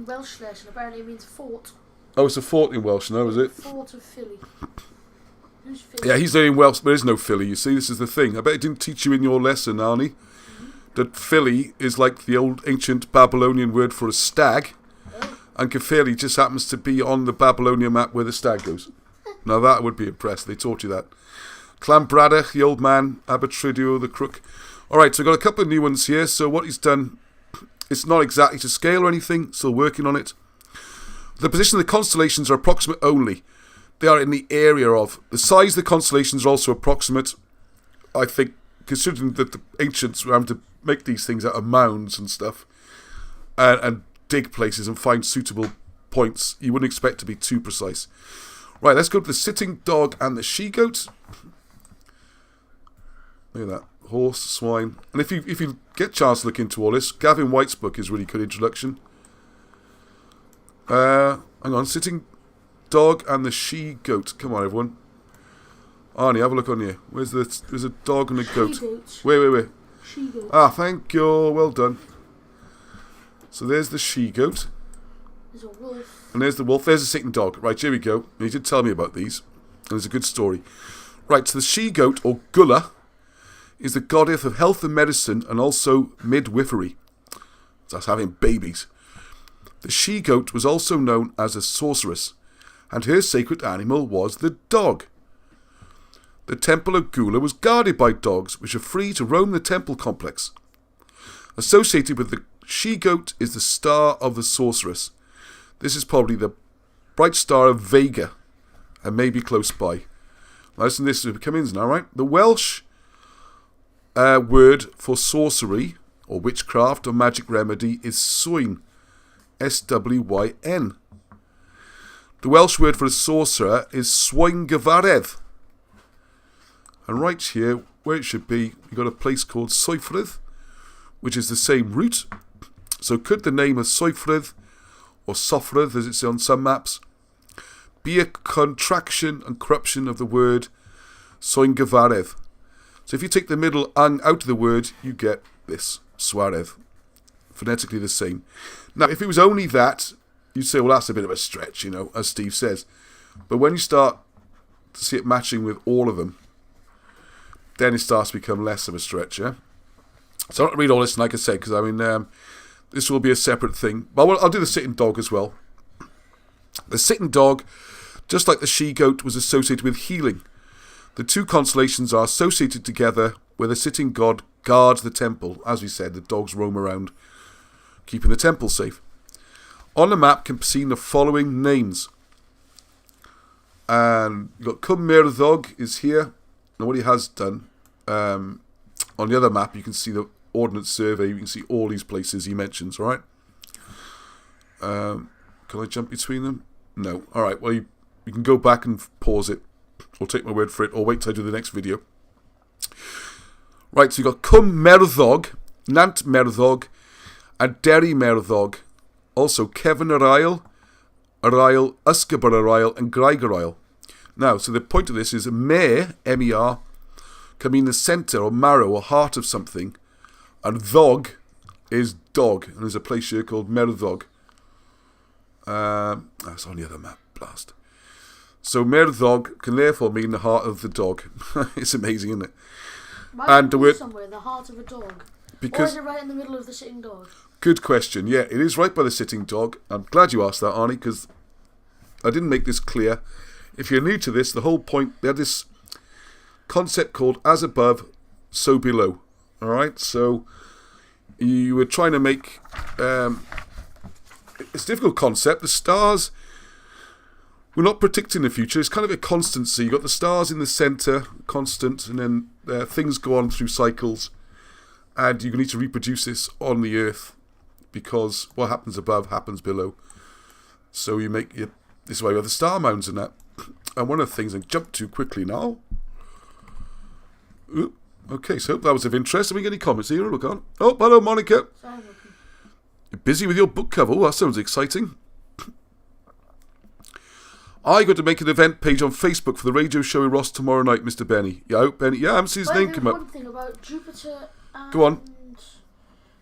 Welsh lesson, apparently it means fort. Oh, it's a fort in Welsh now, is it? Fort of Philly. Who's Philly? Yeah, he's there in Welsh. There is no Philly, you see. This is the thing. I bet it didn't teach you in your lesson, Arnie, that Philly is like the old ancient Babylonian word for a stag, and Caerphilly just happens to be on the Babylonian map where the stag goes. Now that would be impressed. They taught you that. Clanbradach, the old man. Abertrydio, the crook. All right, so I've got a couple of new ones here. So what he's done, it's not exactly to scale or anything. Still working on it. The position of the constellations are approximate only. They are in the area of. The size of the constellations are also approximate. I think, considering that the ancients were having to make these things out of mounds and stuff, and dig places and find suitable points, you wouldn't expect to be too precise. Right, let's go to the sitting dog and the she-goat. Look at that. Horse, swine. And if you get a chance to look into all this, Gavin White's book is a really good introduction. Hang on, sitting dog and the she-goat. Come on, everyone. Arnie, have a look on here. There's a dog and a goat. She-goat. Wait. She-goat. Ah, thank you. Well done. So there's the she-goat. There's a wolf. And there's the wolf. There's the sitting dog. Right, here we go. You did tell me about these. And there's a good story. Right, so the she-goat, or Gulla, is the goddess of health and medicine and also midwifery. That's having babies. The she-goat was also known as a sorceress, and her sacred animal was the dog. The temple of Gula was guarded by dogs, which are free to roam the temple complex. Associated with the she-goat is the star of the sorceress. This is probably the bright star of Vega, and maybe close by. Listen, this is coming in now, right? The Welsh word for sorcery, or witchcraft, or magic remedy is swyn. S-W-Y-N. The Welsh word for a sorcerer is swyngyfaredd. And right here, where it should be, you've got a place called Soifrydd, which is the same root. So could the name of Soifrydd, or Sofrydd, as it's on some maps, be a contraction and corruption of the word swyngyfaredd? So if you take the middle ang out of the word, you get this, swarev. Phonetically the same. Now, if it was only that, you'd say, well, that's a bit of a stretch, you know, as Steve says. But when you start to see it matching with all of them, then it starts to become less of a stretch, yeah? So I'm not read all this, like I said, because, I mean, this will be a separate thing. But I'll do the sitting dog as well. The sitting dog, just like the she-goat, was associated with healing. The two constellations are associated together where the sitting god guards the temple. As we said, the dogs roam around, keeping the temple safe. On the map can be seen the following names. And you've got Cwmerdog is here. Now what he has done, on the other map you can see the Ordnance Survey, you can see all these places he mentions, alright? Can I jump between them? No. Alright, well you can go back and pause it, or take my word for it, or wait till I do the next video. Right, so you've got Cwmerdog, Nant Merdog, and Derry Merdog. Also Kevin Arail, Ysgybor Arail, and Graig Arail. Now, so the point of this is Mer, M-E-R, can mean the centre or marrow or heart of something, and Ddog is dog, and there's a place here called Merdog. That's on the other map, blast. So Merdog can therefore mean the heart of the dog. It's amazing, isn't it? Why And the word somewhere, the heart of a dog. because Or is it right in the middle of the sitting dog? good question. Yeah, it is right by the sitting dog. I'm glad you asked that, Arnie, because I didn't make this clear. If you're new to this, the whole point, they had this concept called as above, so below. Alright, so you were trying to make, it's a difficult concept. The stars, we're not predicting the future. It's kind of a constancy. You've got the stars in the centre, constant, and then things go on through cycles. And you need to reproduce this on the Earth, because what happens above happens below. So you make it this way with the star mounds and that. And one of the things I jumped too quickly now. Ooh, okay, so that was of interest. Have we got any comments here? Look on. Oh, hello, Monica. Sorry, You're busy with your book cover. Oh, that sounds exciting. I got to make an event page on Facebook for the radio show in Ross tomorrow night, Mr. Benny. Yeah, I hope Benny. Yeah, I haven't seen his name come up. One thing about Jupiter Go on.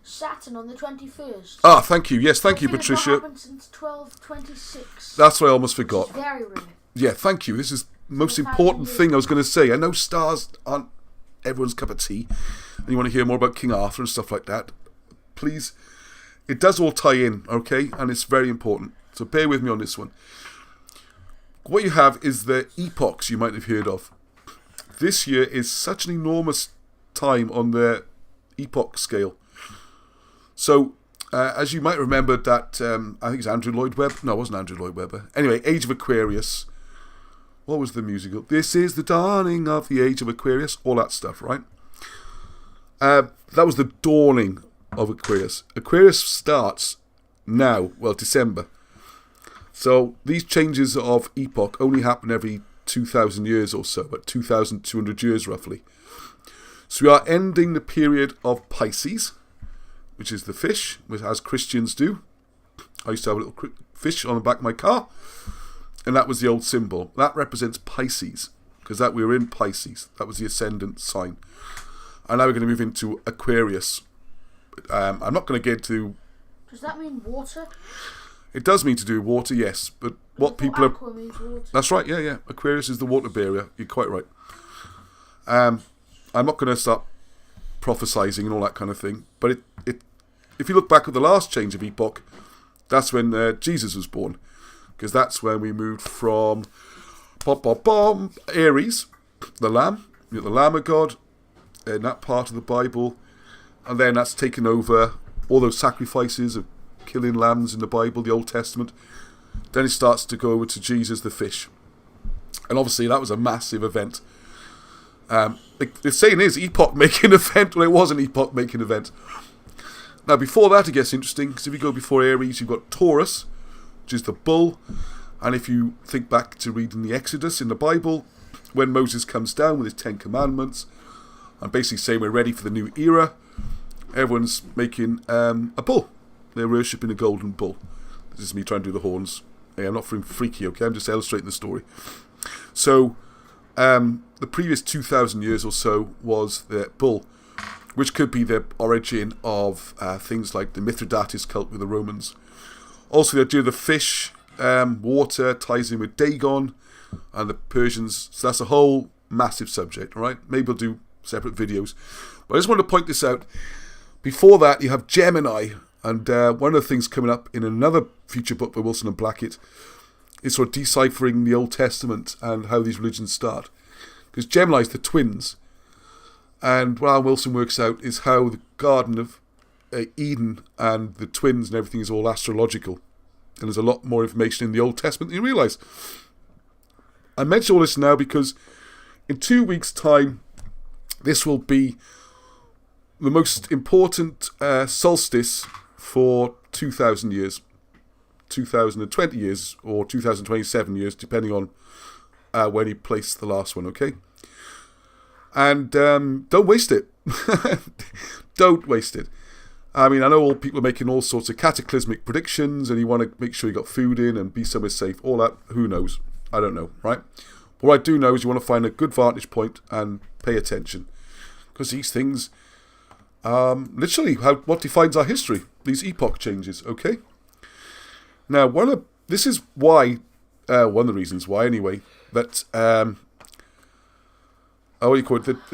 Saturn on the 21st. Ah, thank you. Yes, thank you, Patricia. It's not happened since 1226. That's what I almost forgot. It's very rare. Yeah, thank you. This is the most important thing I was going to say. I know stars aren't everyone's cup of tea, and you want to hear more about King Arthur and stuff like that. Please, it does all tie in, okay? And it's very important. So bear with me on this one. What you have is the epochs you might have heard of. This year is such an enormous time on the epoch scale. So, as you might remember that, I think it's Andrew Lloyd Webber. No, it wasn't Andrew Lloyd Webber. Anyway, Age of Aquarius. What was the musical? This is the dawning of the Age of Aquarius. All that stuff, right? That was the dawning of Aquarius. Aquarius starts now, well, December. So these changes of epoch only happen every 2,000 years or so, about 2,200 years roughly. So we are ending the period of Pisces, which is the fish, as Christians do. I used to have a little fish on the back of my car, and that was the old symbol. That represents Pisces, because that we were in Pisces. That was the ascendant sign. And now we're going to move into Aquarius. I'm not going to get to... Does that mean water? It does mean to do with water, yes, but what people aqua means water. That's right, yeah. Aquarius is the water bearer. You're quite right. I'm not going to start prophesizing and all that kind of thing, but if you look back at the last change of epoch, that's when Jesus was born, because that's when we moved from Aries, the lamb, the Lamb of God, in that part of the Bible, and then that's taken over all those sacrifices of killing lambs in the Bible, the Old Testament. Then it starts to go over to Jesus the fish, and obviously that was a massive event. The saying is epoch-making event. Well, it was an epoch-making event. Now before that it gets interesting, because if you go before Aries, you've got Taurus, which is the bull. And if you think back to reading the Exodus in the Bible, when Moses comes down with his 10 commandments and basically saying we're ready for the new era, everyone's making a bull. They're worshipping a golden bull. This is me trying to do the horns. Hey, I'm not freaky, okay? I'm just illustrating the story. So, the previous 2,000 years or so was the bull, which could be the origin of things like the Mithridates cult with the Romans. Also, they do the fish, water ties in with Dagon and the Persians. So that's a whole massive subject, all right? Maybe we'll do separate videos. But I just want to point this out. Before that, you have Gemini. And one of the things coming up in another future book by Wilson and Blackett is sort of deciphering the Old Testament and how these religions start. Because Gemini is the twins. And what Alan Wilson works out is how the Garden of Eden and the twins and everything is all astrological. And there's a lot more information in the Old Testament than you realise. I mention all this now because in 2 weeks' time, this will be the most important solstice for 2,000 years, 2,020 years, or 2,027 years, depending on when you place the last one, okay? And don't waste it. Don't waste it. I mean, I know all people are making all sorts of cataclysmic predictions, and you want to make sure you got food in and be somewhere safe. All that, who knows? I don't know, right? But what I do know is you want to find a good vantage point and pay attention. Because these things, literally, what defines our history. These epoch changes, okay? Now, this is why, one of the reasons why anyway, that, the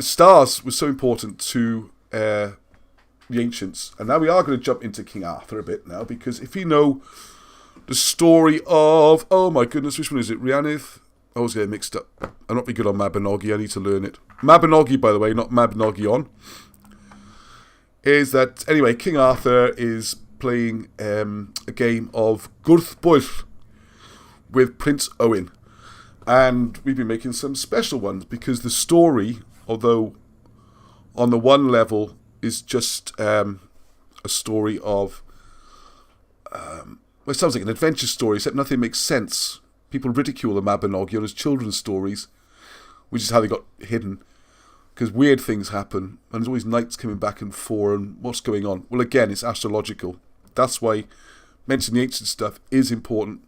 stars were so important to the ancients. And now we are going to jump into King Arthur a bit now, because if you know the story of, oh my goodness, which one is it? Rhiannon? I always get it mixed up. I'm not very good on Mabinogi, I need to learn it. Mabinogi, by the way, not Mabinogi on. Is that, anyway, King Arthur is playing a game of Gwyddbwyll with Prince Owen. And we've been making some special ones because the story, although on the one level is just a story of, well, it sounds like an adventure story, except nothing makes sense. People ridicule the Mabinogi on as children's stories, which is how they got hidden. Because weird things happen, and there's always knights coming back and forth, and what's going on? Well, again, it's astrological. That's why mentioning the ancient stuff is important.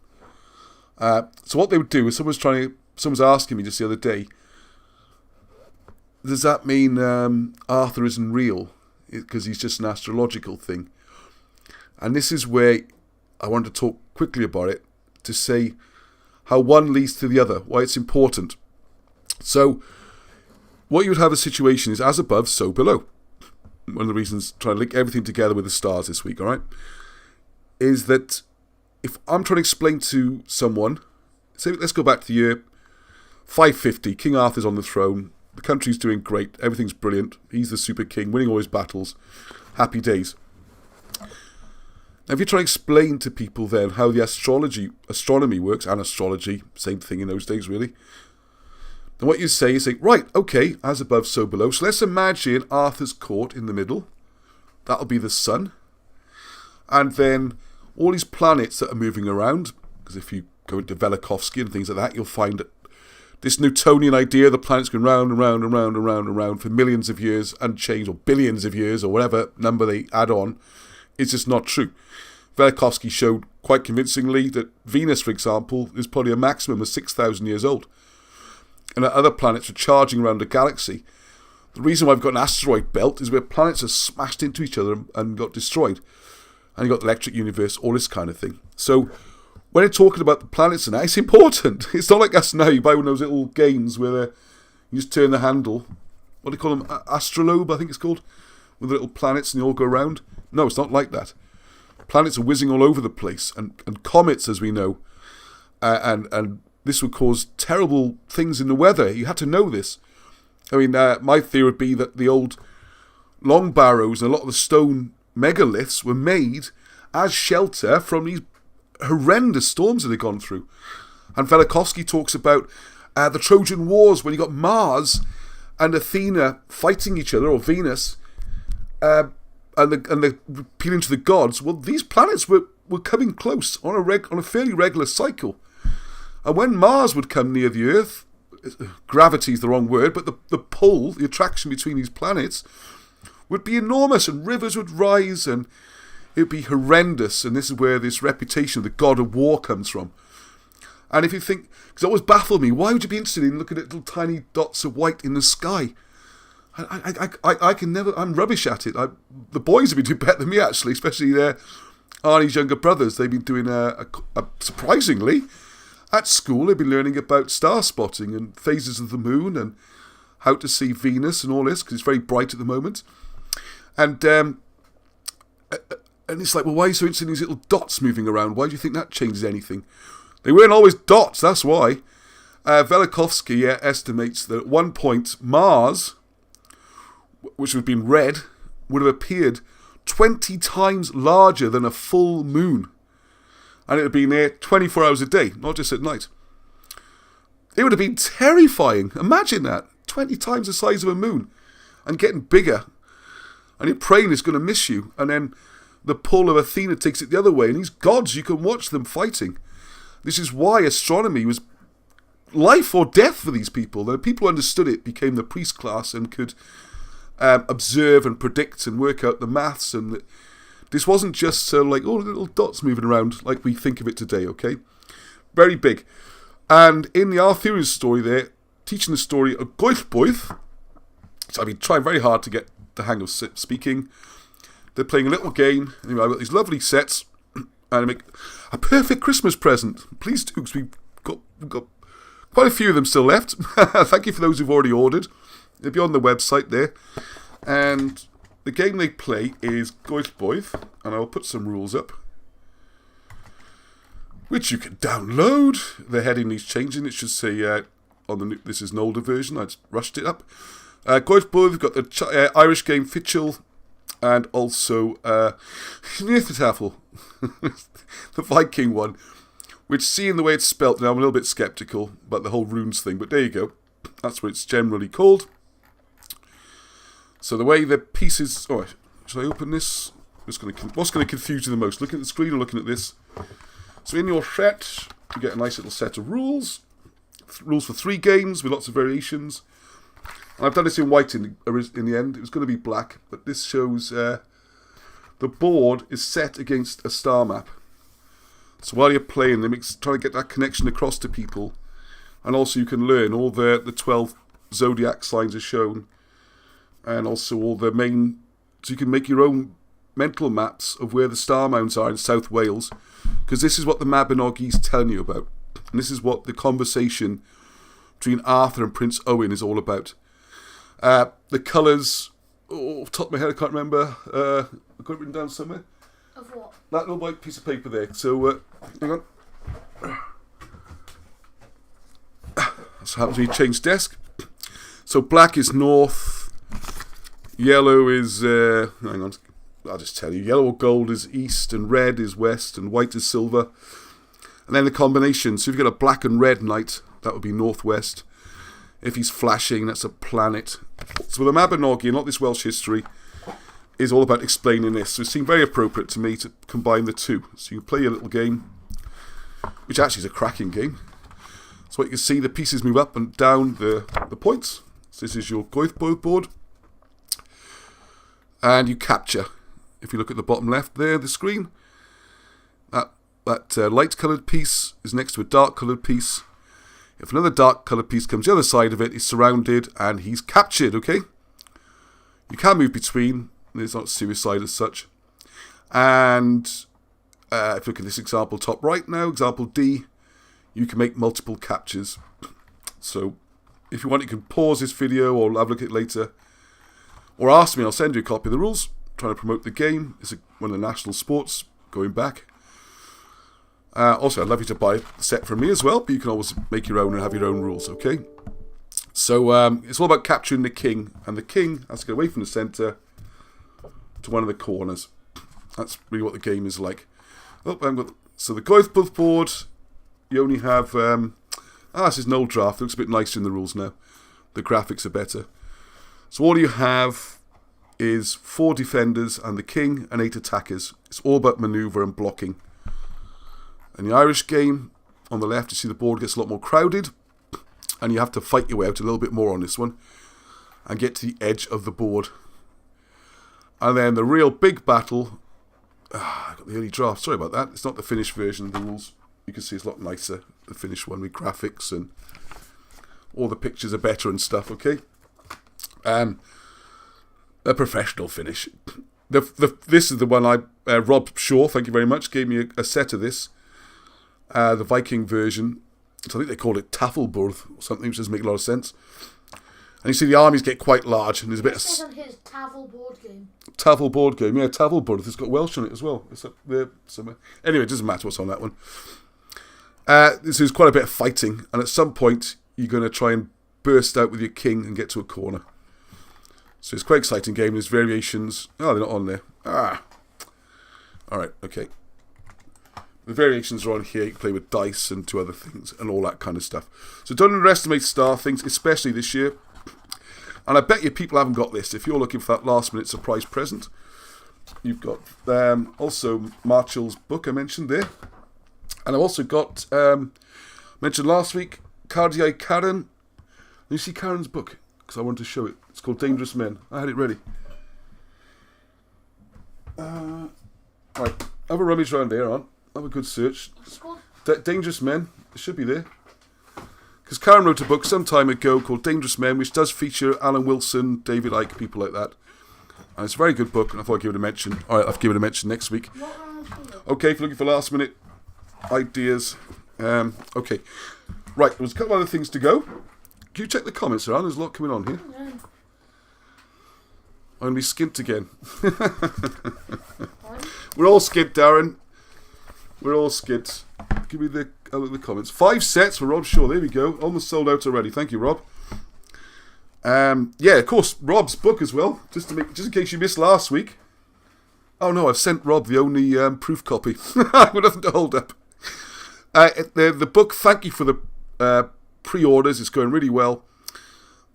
So what they would do is someone was asking me just the other day, does that mean Arthur isn't real? because he's just an astrological thing. And this is where I want to talk quickly about it, to say how one leads to the other, why it's important. So, what you would have a situation is as above, so below. One of the reasons, trying to link everything together with the stars this week, all right, is that if I'm trying to explain to someone, say, let's go back to the year 550, King Arthur's on the throne, the country's doing great, everything's brilliant, he's the super king, winning all his battles, happy days. Now, if you try to explain to people then how the astronomy works, and astrology, same thing in those days really, then what you say is, right, okay, as above, so below. So let's imagine Arthur's court in the middle. That'll be the sun. And then all these planets that are moving around, because if you go into Velikovsky and things like that, you'll find that this Newtonian idea, the planet's going round and round and round and round and round for millions of years, unchanged, or billions of years, or whatever number they add on, is just not true. Velikovsky showed quite convincingly that Venus, for example, is probably a maximum of 6,000 years old. And that other planets are charging around the galaxy. The reason why we've got an asteroid belt is where planets are smashed into each other and got destroyed. And you've got the electric universe, all this kind of thing. So, when you're talking about the planets and that, it's important. It's not like us now. You buy one of those little games where you just turn the handle. What do you call them? Astrolabe, I think it's called. With the little planets and they all go around. No, it's not like that. Planets are whizzing all over the place. And comets, as we know. And this would cause terrible things in the weather. You had to know this. I mean, my theory would be that the old long barrows and a lot of the stone megaliths were made as shelter from these horrendous storms that they've gone through. And Velikovsky talks about the Trojan Wars, when you got Mars and Athena fighting each other, or Venus, and they're appealing to the gods. Well, these planets were coming close on a fairly regular cycle. And when Mars would come near the Earth, gravity is the wrong word, but the pull, the attraction between these planets would be enormous, and rivers would rise, and it would be horrendous. And this is where this reputation of the god of war comes from. And if you think, because it always baffled me, why would you be interested in looking at little tiny dots of white in the sky? I can never, I'm rubbish at it. The boys have been doing better than me, actually, especially Arnie's younger brothers. They've been doing, surprisingly, at school, they've been learning about star spotting and phases of the moon and how to see Venus and all this, because it's very bright at the moment. And it's like, well, why are you so interested in these little dots moving around? Why do you think that changes anything? They weren't always dots, that's why. Velikovsky estimates that at one point, Mars, which would have been red, would have appeared 20 times larger than a full moon. And it would have been there 24 hours a day, not just at night. It would have been terrifying. Imagine that. 20 times the size of a moon. And getting bigger. And you're praying it's going to miss you. And then the pull of Athena takes it the other way. And these gods, you can watch them fighting. This is why astronomy was life or death for these people. The people who understood it became the priest class and could observe and predict and work out the maths. And this wasn't just like, oh, little dots moving around like we think of it today, okay? Very big. And in the Arthurian story there, teaching the story of Gwyddbwyll, so I've been trying very hard to get the hang of speaking. They're playing a little game. Anyway, I've got these lovely sets, and I make a perfect Christmas present. Please do, because we've got quite a few of them still left. Thank you for those who've already ordered. They'll be on the website there. And the game they play is Gwyddbwyll, and I'll put some rules up, which you can download. The heading needs changing. It should say on the this is an older version. I just rushed it up. Gwyddbwyll, we've got the Irish game Fitchel, and also Nithitafel, the Viking one, which, seeing the way it's spelt now, I'm a little bit sceptical about the whole runes thing, but there you go. That's what it's generally called. So the way the pieces... Oh, should I open this? What's going to confuse you the most? Looking at the screen or looking at this? So in your set, you get a nice little set of rules. Rules for 3 games with lots of variations. And I've done this in white in the end. It was going to be black, but this shows the board is set against a star map. So while you're playing them, it's trying to get that connection across to people. And also you can learn all the 12 zodiac signs are shown. And also all the main So you can make your own mental maps of where the star mounds are in South Wales, because this is what the Mabinogi's telling you about. And this is what the conversation between Arthur and Prince Owen is all about. The colours, off the top of my head, I can't remember. I've got it written down somewhere. Of what? That little white piece of paper there. So, hang on. That's what happens when you change desk. So black is north, yellow is, hang on, I'll just tell you. Yellow or gold is east, and red is west, and white is silver. And then the combination. So if you've got a black and red knight, that would be northwest. If he's flashing, that's a planet. So the Mabinogi and all this Welsh history is all about explaining this. So it seemed very appropriate to me to combine the two. So you can play a little game, which actually is a cracking game. So what you can see, the pieces move up and down the points. So this is your Gwyddbwyll board. And you capture. If you look at the bottom left there, the screen, that light-coloured piece is next to a dark-coloured piece. If another dark-coloured piece comes the other side of it, he's surrounded and he's captured, okay? You can move between. There's not suicide as such. And if you look at this example top right now, example D, you can make multiple captures. So if you want, you can pause this video or have a look at it later. Or ask me, I'll send you a copy of the rules. I'm trying to promote the game. It's one of the national sports going back. Also, I'd love you to buy the set from me as well, but you can always make your own and have your own rules, okay? So it's all about capturing the king, and the king has to get away from the centre to one of the corners. That's really what the game is like. So the Gwyddbwyll board, you only have... this is an old draft. It looks a bit nicer in the rules now. The graphics are better. So all you have is 4 defenders and the king and 8 attackers. It's all about manoeuvre and blocking. In the Irish game, on the left, you see the board gets a lot more crowded, and you have to fight your way out a little bit more on this one and get to the edge of the board. And then the real big battle, I got the early draft, sorry about that. It's not the finished version of the rules. You can see it's a lot nicer, the finished one with graphics, and all the pictures are better and stuff, okay? A professional finish. This is the one Rob Shaw, thank you very much, gave me a set of this. The Viking version. So I think they call it Tafelburg or something, which doesn't make a lot of sense. And you see the armies get quite large, and there's a bit of... on his Tavel board game. Tavel board game, yeah, Tafelburg. It's got Welsh on it as well. It's up there somewhere. Anyway, it doesn't matter what's on that one. This is quite a bit of fighting, and at some point, you're going to try and burst out with your king and get to a corner. So it's quite an exciting game. There's variations. Oh, they're not on there. Alright, okay. The variations are on here. You can play with dice and 2 other things and all that kind of stuff. So don't underestimate star things, especially this year. And I bet you people haven't got this. If you're looking for that last minute surprise present, you've got also Marshall's book I mentioned there. And I've also got, mentioned last week, Cardiae Karen. You see Karen's book? Because I wanted to show it. It's called Dangerous Men. I had it ready. Right, have a rummage around there, on. Have a good search. Dangerous Men. It should be there. Because Karen wrote a book some time ago called Dangerous Men, which does feature Alan Wilson, David Icke, people like that. And it's a very good book, and I thought I'd give it a mention. Alright, I'll give it a mention next week. Okay, if you're looking for last minute ideas. Okay. Right, there's a couple other things to go. Can you check the comments around? There's a lot coming on here. Yeah. I'm going to be skint again. We're all skint, Darren. We're all skint. Give me the comments. 5 sets for Rob Shaw. There we go. Almost sold out already. Thank you, Rob. Yeah, of course, Rob's book as well. Just in case you missed last week. Oh no, I've sent Rob the only proof copy. I've got nothing to hold up. The book, thank you for the pre-orders. It's going really well.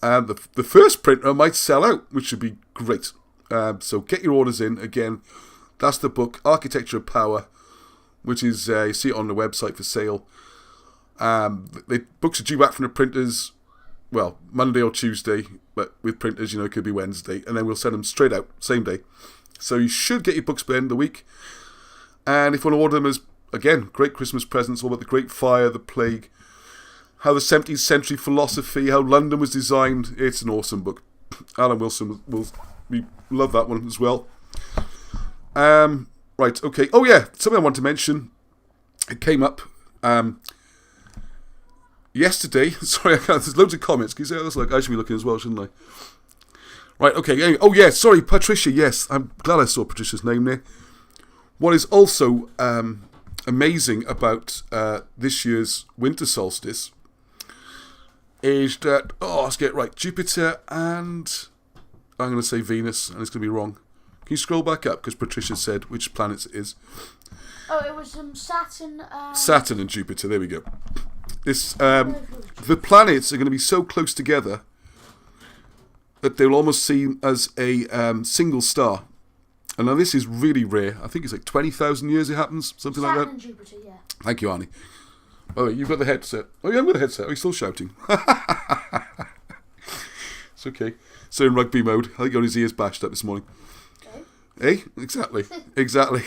The first printer might sell out, which should be great. So get your orders in. Again, that's the book, Architecture of Power, which is, you see it on the website for sale. The books are due back from the printers, well, Monday or Tuesday, but with printers, it could be Wednesday, and then we'll send them straight out, same day. So you should get your books by the end of the week. And if you want to order them as, again, great Christmas presents, all about the Great Fire, the Plague, how the 17th century philosophy, how London was designed, it's an awesome book. Alan Wilson will we love that one as well. Right, okay. Oh yeah, something I want to mention. It came up yesterday. Sorry, there's loads of comments. Because I was like, I should be looking as well, shouldn't I? Right, okay. Anyway, oh yeah, sorry, Patricia. Yes, I'm glad I saw Patricia's name there. What is also amazing about this year's winter solstice is that, let's get it right, Jupiter and, I'm going to say Venus, and it's going to be wrong. Can you scroll back up, because Patricia said which planets it is. Oh, it was Saturn. Saturn and Jupiter, there we go. This, the planets are going to be so close together that they'll almost seem as a single star. And now this is really rare. I think it's like 20,000 years it happens, something like that. Saturn and Jupiter, yeah. Thank you, Arnie. By the way, you've got the headset. Oh, yeah, I've got the headset. Are you still shouting? It's okay. So in rugby mode. I think he got his ears bashed up this morning. Eh? Exactly. Exactly.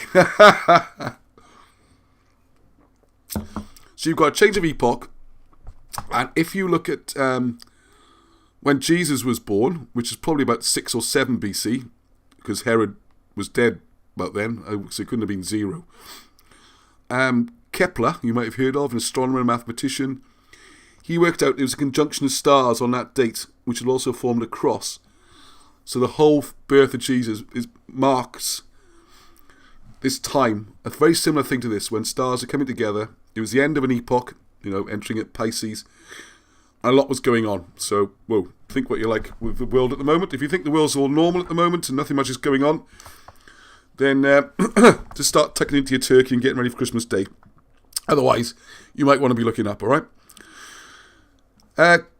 So you've got a change of epoch. And if you look at when Jesus was born, which is probably about 6 or 7 BC, because Herod was dead about then, so it couldn't have been 0. Kepler, you might have heard of, an astronomer and mathematician, he worked out there was a conjunction of stars on that date, which had also formed a cross. So the whole birth of Jesus marks this time, a very similar thing to this, when stars are coming together. It was the end of an epoch, entering at Pisces, and a lot was going on. So, think what you like with the world at the moment. If you think the world's all normal at the moment and nothing much is going on, then just start tucking into your turkey and getting ready for Christmas Day. Otherwise, you might want to be looking up, all right?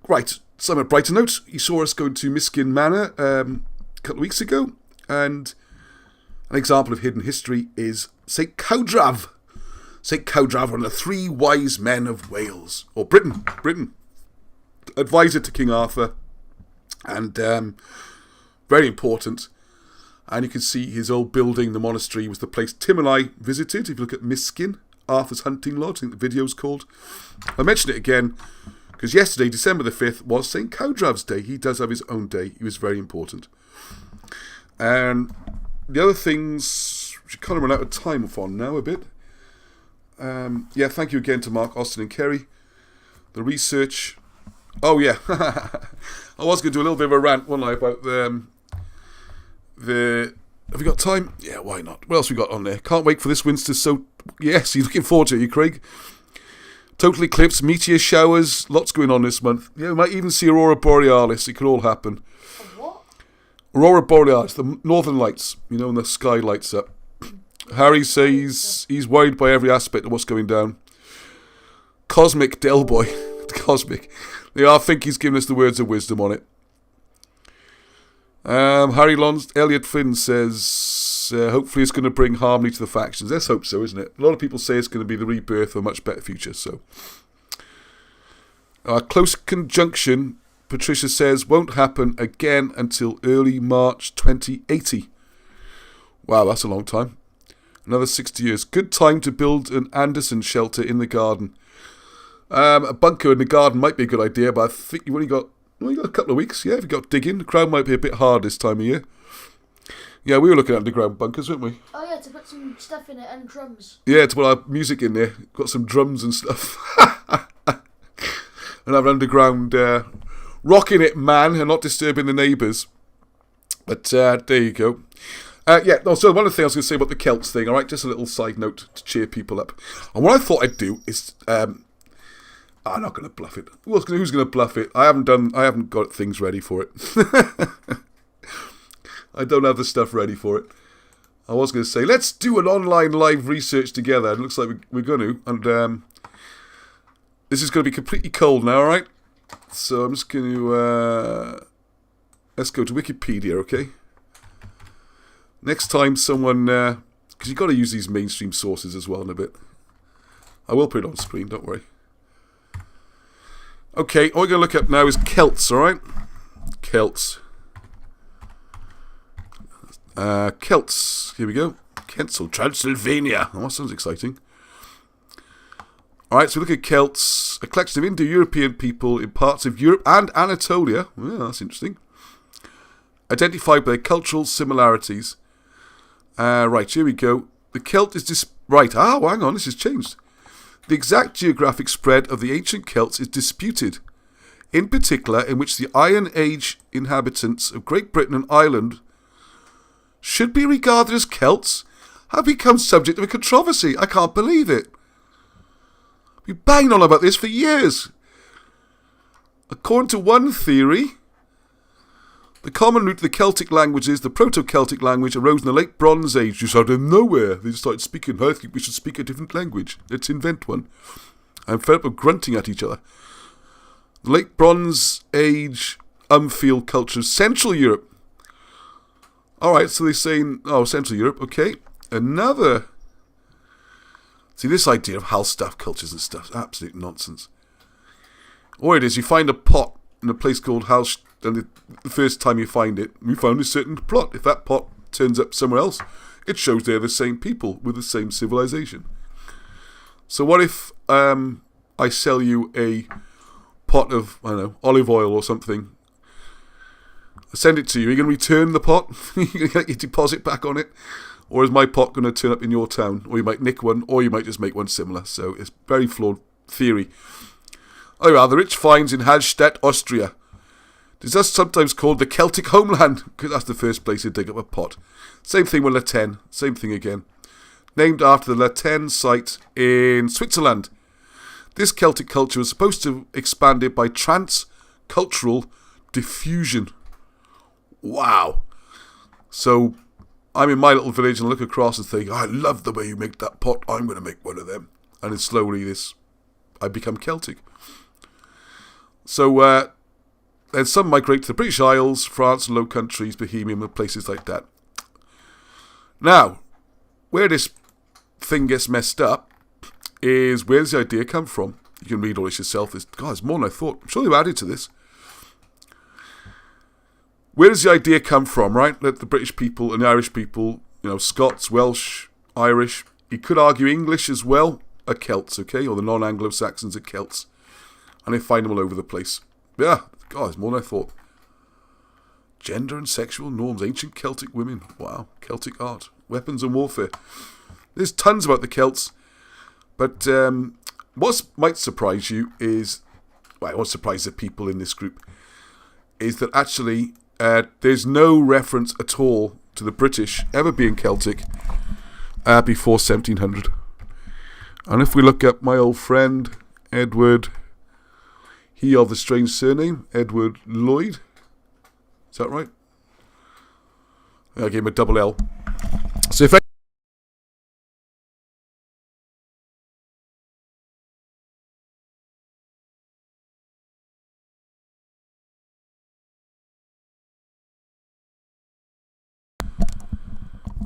Right, some a brighter note. You saw us go to Miskin Manor a couple of weeks ago, and an example of hidden history is St. Cowdrav. St. Cowdrav and the 3 wise men of Wales, or Britain, advisor to King Arthur, and very important. And you can see his old building, the monastery, was the place Tim and I visited. If you look at Miskin, Arthur's hunting lodge, I think the video's called. I mentioned it again because yesterday, December the 5th, was St. Cowdrav's Day. He does have his own day. He was very important. And the other things, which I kind of run out of time for now a bit. Thank you again to Mark, Austin and Kerry. The research. Oh, yeah. I was going to do a little bit of a rant, wasn't I, about the... Have we got time? Yeah, why not? What else we got on there? Can't wait for this winter. So, yes, you're looking forward to it, you, Craig? Total eclipse, meteor showers, lots going on this month. Yeah, we might even see Aurora Borealis. It could all happen. What? Aurora Borealis, the northern lights, when the sky lights up. Harry says he's worried by every aspect of what's going down. Cosmic Del Boy. Cosmic. Yeah, I think he's giving us the words of wisdom on it. Elliot Flynn says, hopefully it's going to bring harmony to the factions. Let's hope so, isn't it? A lot of people say it's going to be the rebirth of a much better future, so. Close conjunction, Patricia says, won't happen again until early March 2080. Wow, that's a long time. Another 60 years. Good time to build an Anderson shelter in the garden. A bunker in the garden might be a good idea, but I think you've only got a couple of weeks. Yeah, if you've got digging. The crowd might be a bit hard this time of year. Yeah, we were looking at underground bunkers, weren't we? Oh yeah, to put some stuff in it and drums. Yeah, to put our music in there. Got some drums and stuff. And have an underground rocking it, man, and not disturbing the neighbours. But there you go. So one of the things I was going to say about the Celts thing, all right, just a little side note to cheer people up. And what I thought I'd do is, I'm not going to bluff it. Who's going to bluff it? I haven't got things ready for it. I don't have the stuff ready for it. I was going to say, let's do an online live research together. It looks like we're going to, and this is going to be completely cold now, all right? So I'm just going to, let's go to Wikipedia, okay? Next time someone, because you've got to use these mainstream sources as well in a bit. I will put it on screen, don't worry. Okay, all we're going to look up now is Celts, alright? Celts. Celts, here we go. Kensal, Transylvania. Oh, that sounds exciting. Alright, so we look at Celts, a collection of Indo-European people in parts of Europe and Anatolia. Well, that's interesting. identified by their cultural similarities. Right, here we go. The Celt is right. Hang on, this has changed. The exact geographic spread of the ancient Celts is disputed. In particular, in which the Iron Age inhabitants of Great Britain and Ireland should be regarded as Celts have become subject of a controversy. I can't believe it. We've banged on about this for years. According to one theory, the common root of the Celtic languages, the Proto-Celtic language, arose in the late Bronze Age. Just out of nowhere, they just started speaking. I think we should speak a different language. Let's invent one. I'm fed up of grunting at each other. The late Bronze Age Umfield culture, Central Europe. Alright, so they're saying, Central Europe, okay. Another. See, this idea of Halstaff cultures and stuff, absolute nonsense. All it is, you find a pot in a place called Halstaff, and the first time you find it, you found a certain plot. If that pot turns up somewhere else, it shows they're the same people with the same civilization. So what if I sell you a pot of, I don't know, olive oil or something? I send it to you. Are you going to return the pot? Are you going to get your deposit back on it? Or is my pot going to turn up in your town? Or you might nick one, or you might just make one similar. So it's very flawed theory. Oh, well, the rich finds in Hallstatt, Austria. It is thus sometimes called the Celtic homeland, because that's the first place you dig up a pot. Same thing with La Tène, same thing again. Named after the La Tène site in Switzerland. This Celtic culture was supposed to have expanded by trans-cultural diffusion. Wow. So, I'm in my little village and look across and think, I love the way you make that pot, I'm going to make one of them. And then slowly I become Celtic. So, then some migrate to the British Isles, France, Low Countries, Bohemia, and places like that. Now, where this thing gets messed up is where does the idea come from? You can read all this yourself. There's more than I thought. I'm sure they've added to this. Where does the idea come from, right? That the British people and the Irish people, Scots, Welsh, Irish, you could argue English as well, are Celts, okay? Or the non-Anglo-Saxons are Celts. And they find them all over the place. Yeah. God, it's more than I thought. Gender and sexual norms, ancient Celtic women. Wow, Celtic art, weapons and warfare. There's tons about the Celts. But what might surprise you is, what surprises the people in this group, is that actually there's no reference at all to the British ever being Celtic before 1700. And if we look at my old friend, Edward... He of the strange surname, Edward Lloyd. Is that right? I gave him a double L. So if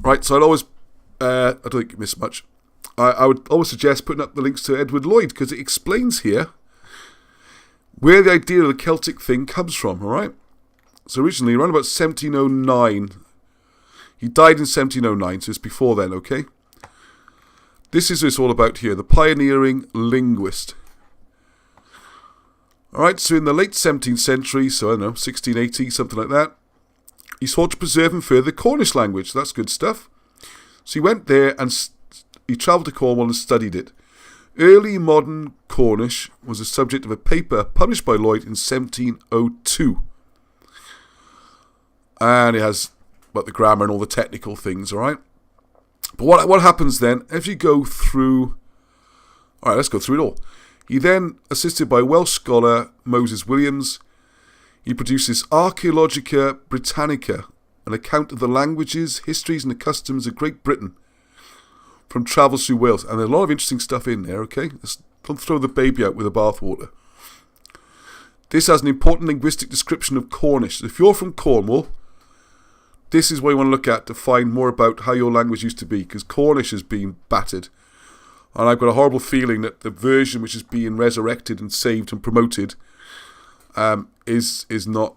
right, so I'd always, I don't think you miss much. I would always suggest putting up the links to Edward Lloyd because it explains here where the idea of the Celtic thing comes from, alright? So originally, around about 1709, he died in 1709, so it's before then, okay? This is what it's all about here, the pioneering linguist. Alright, so in the late 17th century, so I don't know, 1680, something like that, he sought to preserve and further the Cornish language. That's good stuff. So he went there and he travelled to Cornwall and studied it. Early modern Cornish was the subject of a paper published by Lloyd in 1702. And it has about the grammar and all the technical things, alright? But what happens then, as you go through... Alright, let's go through it all. He then, assisted by Welsh scholar Moses Williams, he produces Archaeologica Britannica, an account of the languages, histories and the customs of Great Britain, from travels through Wales. And there's a lot of interesting stuff in there, okay? Don't throw the baby out with the bathwater. This has an important linguistic description of Cornish. So if you're from Cornwall, this is what you want to look at to find more about how your language used to be, because Cornish has been battered. And I've got a horrible feeling that the version which is being resurrected and saved and promoted is not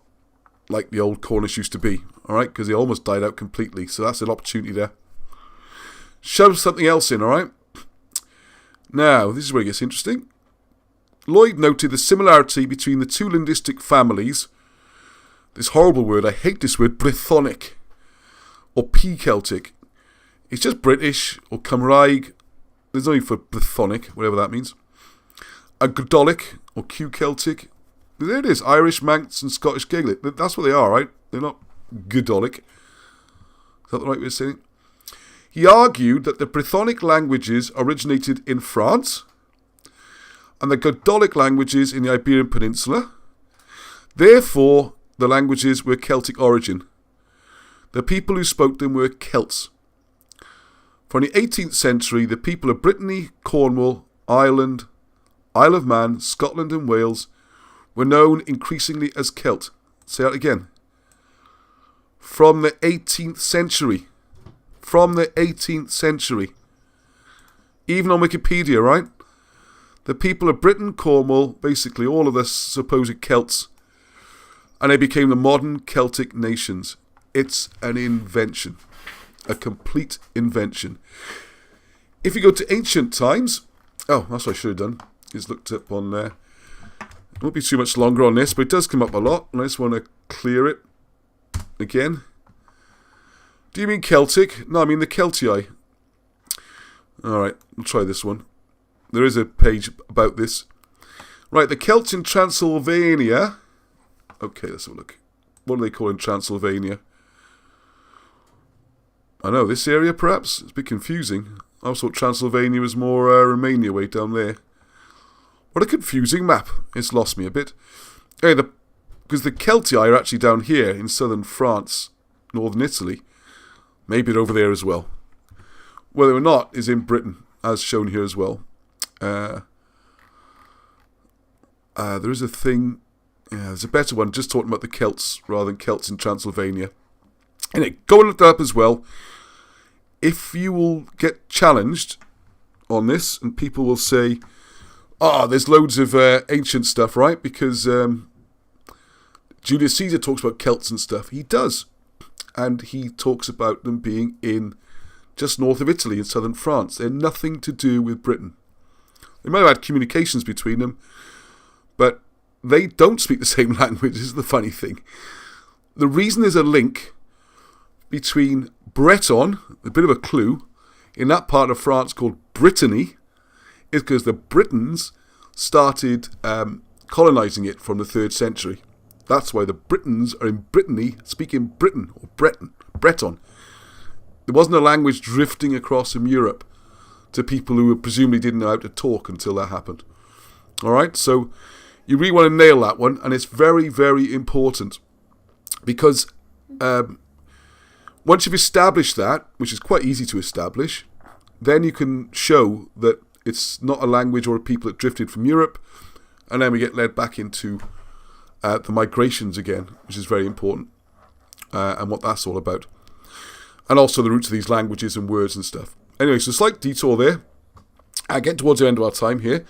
like the old Cornish used to be, alright? Because they almost died out completely. So that's an opportunity there. Shove something else in, alright? Now, this is where it gets interesting. Lloyd noted the similarity between the two linguistic families, this horrible word, I hate this word, Brythonic or P-Celtic. It's just British or Cymraeg. There's no need for Brythonic, whatever that means. And Gwyddbwyll or Q-Celtic. There it is, Irish, Manx and Scottish Gaelic. That's what they are, right? They're not Gwyddbwyll. Is that the right way of saying it? He argued that the Brythonic languages originated in France and the Gwyddbwyll languages in the Iberian Peninsula. Therefore, the languages were Celtic origin. The people who spoke them were Celts. From the 18th century, the people of Brittany, Cornwall, Ireland, Isle of Man, Scotland and Wales were known increasingly as Celt. Say that again. From the 18th century. From the 18th century. Even on Wikipedia, right? The people of Britain, Cornwall, basically all of the supposed Celts, and they became the modern Celtic nations. It's an invention. A complete invention. If you go to ancient times, oh, that's what I should have done, is looked up on there. It won't be too much longer on this, but it does come up a lot, and I just want to clear it again. Do you mean Celtic? No, I mean the Celtii. Alright, we'll try this one. There is a page about this. Right, the Celts in Transylvania. Okay, let's have a look. What do they call in Transylvania? I know, this area perhaps? It's a bit confusing. I thought Transylvania was more Romania way down there. What a confusing map. It's lost me a bit. Anyway, because the Celtii are actually down here in southern France, northern Italy. Maybe they're over there as well. Whether or not is in Britain, as shown here as well. There is a thing... Yeah, there's a better one just talking about the Celts rather than Celts in Transylvania. Anyway, go and look that up as well. If you will get challenged on this, and people will say, there's loads of ancient stuff, right? Because Julius Caesar talks about Celts and stuff. He does. And he talks about them being in just north of Italy in southern France. They're nothing to do with Britain. They might have had communications between them, but they don't speak the same language, is the funny thing. The reason there's a link between Breton, a bit of a clue, in that part of France called Brittany, is because the Britons started colonising it from the 3rd century. That's why the Britons are in Brittany speaking Britain, or Breton. There wasn't a language drifting across from Europe to people who presumably didn't know how to talk until that happened. Alright, so you really want to nail that one, and it's very, very important. Because once you've established that, which is quite easy to establish, then you can show that it's not a language or a people that drifted from Europe, and then we get led back into the migrations again, which is very important, and what that's all about. And also the roots of these languages and words and stuff. Anyway, so slight detour there. Getting towards the end of our time here.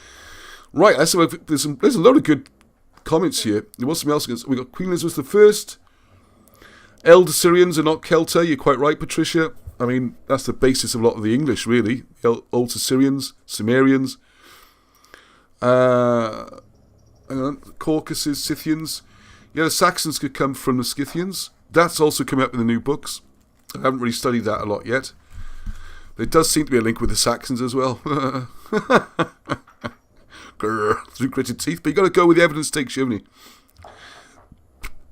Right, there's a lot of good comments here. There was something else. We got Queen Elizabeth I. Elder Syrians are not Celta. You're quite right, Patricia. I mean, that's the basis of a lot of the English, really. Old Assyrians, Sumerians, Caucasus, Scythians. Yeah, the Saxons could come from the Scythians. That's also coming up in the new books. I haven't really studied that a lot yet. There does seem to be a link with the Saxons as well. Grrr, through gritted teeth. But you got to go with the evidence takes you, haven't you?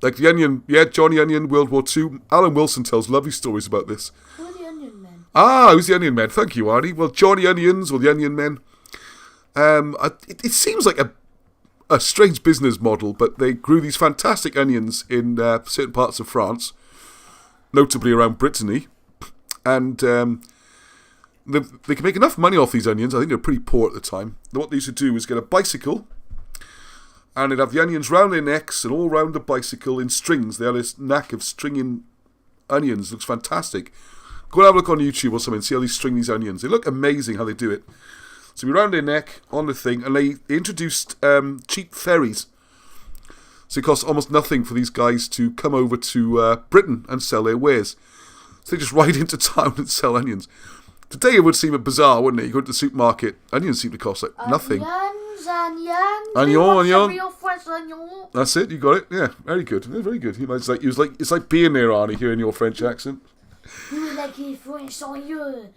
Like the Onion, yeah, Johnny Onion, World War II. Alan Wilson tells lovely stories about this. Who are the Onion Men? Who's the Onion Men? Thank you, Arnie. Well, Johnny Onions or the Onion Men. It seems like a strange business model, but they grew these fantastic onions in certain parts of France, notably around Brittany, and they can make enough money off these onions. I think they're pretty poor at the time. What they used to do was get a bicycle, and they'd have the onions round their necks and all round the bicycle in strings. They had this knack of stringing onions. It looks fantastic. Go and have a look on YouTube or something and see how they string these onions. They look amazing how they do it. So we round their neck on the thing, and they introduced cheap ferries. So it costs almost nothing for these guys to come over to Britain and sell their wares. So they just ride into town and sell onions. Today it would seem a bizarre, wouldn't it? You go to the supermarket, onions seem to cost like nothing. Onions. Onion. Real friendly senor. That's it. You got it. Yeah, very good. Yeah, very good. It's like being there, Arnie, hearing your French accent. You like it French on you.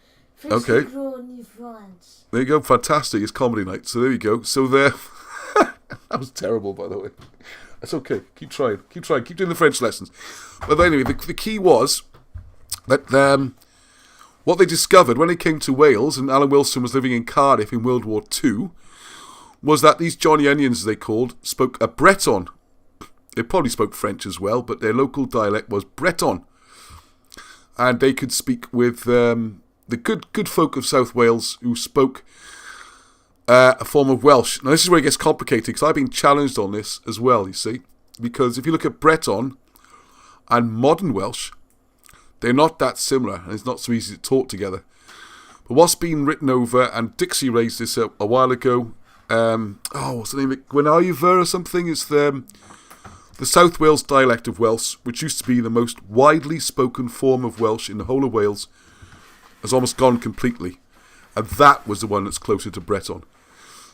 Okay. France. There you go. Fantastic. It's comedy night. So there you go. So there. That was terrible, by the way. That's okay. Keep trying. Keep doing the French lessons. But anyway, the key was that what they discovered when they came to Wales, and Alan Wilson was living in Cardiff in World War II, was that these Johnny Onions, as they called, spoke a Breton. They probably spoke French as well, but their local dialect was Breton. And they could speak with the good folk of South Wales who spoke a form of Welsh. Now, this is where it gets complicated, because I've been challenged on this as well, you see. Because if you look at Breton and modern Welsh, they're not that similar, and it's not so easy to talk together. But what's been written over, and Dixie raised this a while ago, what's the name of it? Gwyddbwyll or something? It's the South Wales dialect of Welsh, which used to be the most widely spoken form of Welsh in the whole of Wales, has almost gone completely. And that was the one that's closer to Breton.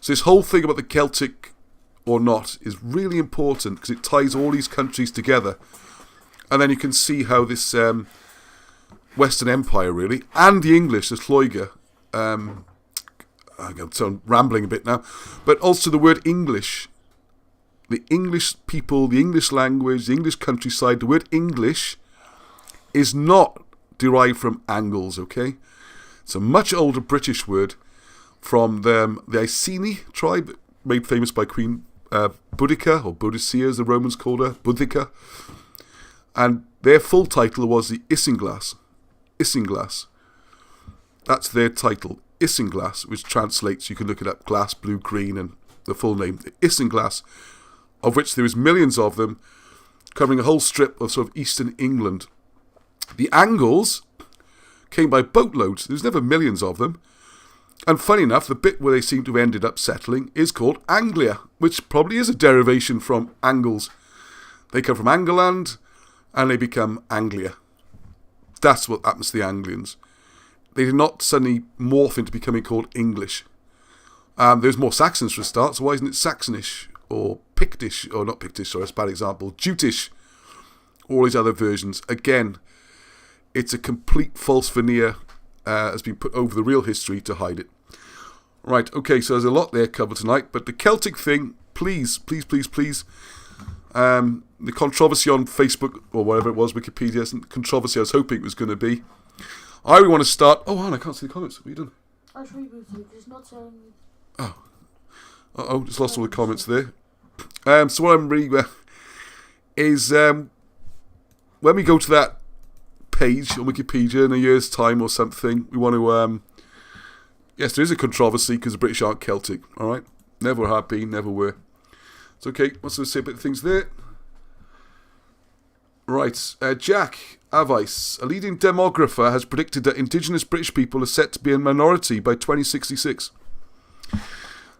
So this whole thing about the Celtic or not is really important, because it ties all these countries together. And then you can see how this Western Empire, really, and the English, the Lloegr, I'm rambling a bit now, but also the word English, the English people, the English language, the English countryside, the word English is not derived from Angles, okay? It's a much older British word from the Iceni tribe, made famous by Queen Boudica, or Boudicca as the Romans called her, Boudica. And their full title was the Isinglass. Isinglass. That's their title, Isinglass, which translates, you can look it up, glass, blue, green, and the full name, the Isinglass, of which there is millions of them, covering a whole strip of sort of eastern England. The Angles came by boatloads. There's never millions of them. And funny enough, the bit where they seem to have ended up settling is called Anglia, which probably is a derivation from Angles. They come from Angleland, and they become Anglia. That's what happens to the Anglians. They did not suddenly morph into becoming called English. There's more Saxons for a start, so why isn't it Saxonish, or Pictish, or not Pictish, sorry, that's a bad example, Jutish, all these other versions. Again, it's a complete false veneer has been put over the real history to hide it. Right, okay, so there's a lot there covered tonight, but the Celtic thing, please, the controversy on Facebook, or whatever it was, Wikipedia, isn't the controversy I was hoping it was going to be. I really want to start... Oh, Anne, I can't see the comments. What are you doing? I was rebooting it. It's not telling me. Oh. Uh-oh, just lost all the comments there. So what I'm really... is when we go to that page on Wikipedia in a year's time or something, we want to... yes, there is a controversy because the British aren't Celtic, alright? Never have been, never were. It's okay, what's to say about things there? Right, Jack Avice, a leading demographer, has predicted that Indigenous British people are set to be a minority by 2066.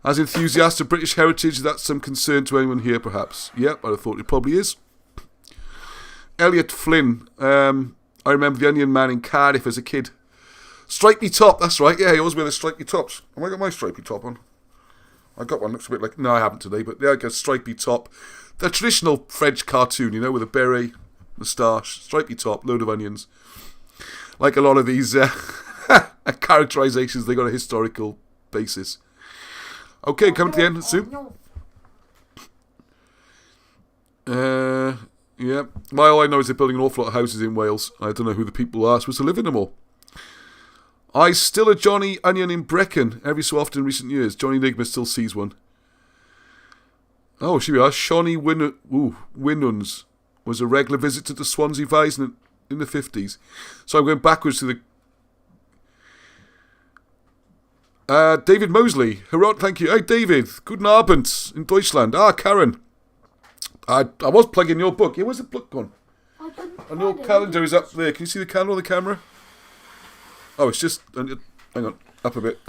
As enthusiasts of British heritage, that's some concern to anyone here, perhaps. Yep, I thought it probably is. Elliot Flynn, I remember the Onion Man in Cardiff as a kid. Stripy top, that's right, yeah, he always wear the stripy tops. Have I got my stripy top on? I got one, looks a bit like... No, I haven't today, but there I go, stripy top. The traditional French cartoon, you know, with a beret, moustache, stripy top, load of onions. Like a lot of these characterizations, they got a historical basis. Okay, coming to the end, Sue. Yeah. All I know is they're building an awful lot of houses in Wales. I don't know who the people are supposed to live in them all. I still a Johnny Onion in Brecon every so often in recent years. Johnny Enigma still sees one. Oh, here we are. Shawnee Winuns was a regular visitor to Swansea Vise in the 50s. So I'm going backwards to the... David Mosley. Thank you. Hey, David. Guten Abend in Deutschland. Karen. I was plugging your book. Yeah, where's the book gone? And your calendar is up there. Can you see the calendar on the camera? Oh, it's just... Hang on. Up a bit.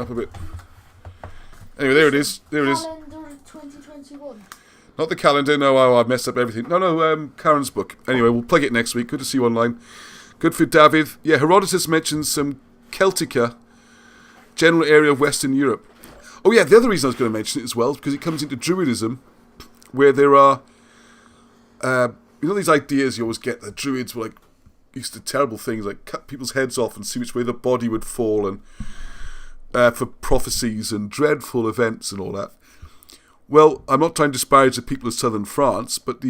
Anyway, there it is. Calendar 2021. Not the calendar. No, I've messed up everything. No, Karen's book. Anyway, we'll plug it next week. Good to see you online. Good for David. Yeah, Herodotus mentions some Celtica, general area of Western Europe. Oh, yeah, the other reason I was going to mention it as well is because it comes into Druidism where there are, these ideas you always get that Druids were like, used to terrible things like cut people's heads off and see which way the body would fall, and for prophecies and dreadful events and all that. Well, I'm not trying to disparage the people of southern France, but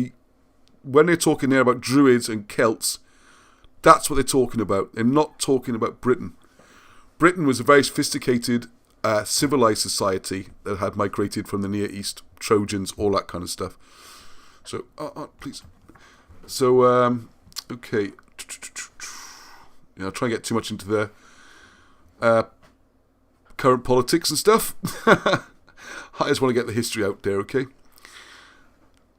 when they're talking there about Druids and Celts, that's what they're talking about. They're not talking about Britain. Britain was a very sophisticated, civilized society that had migrated from the Near East, Trojans, all that kind of stuff. So, please. So, okay. I'll try and get too much into the current politics and stuff. I just want to get the history out there, okay?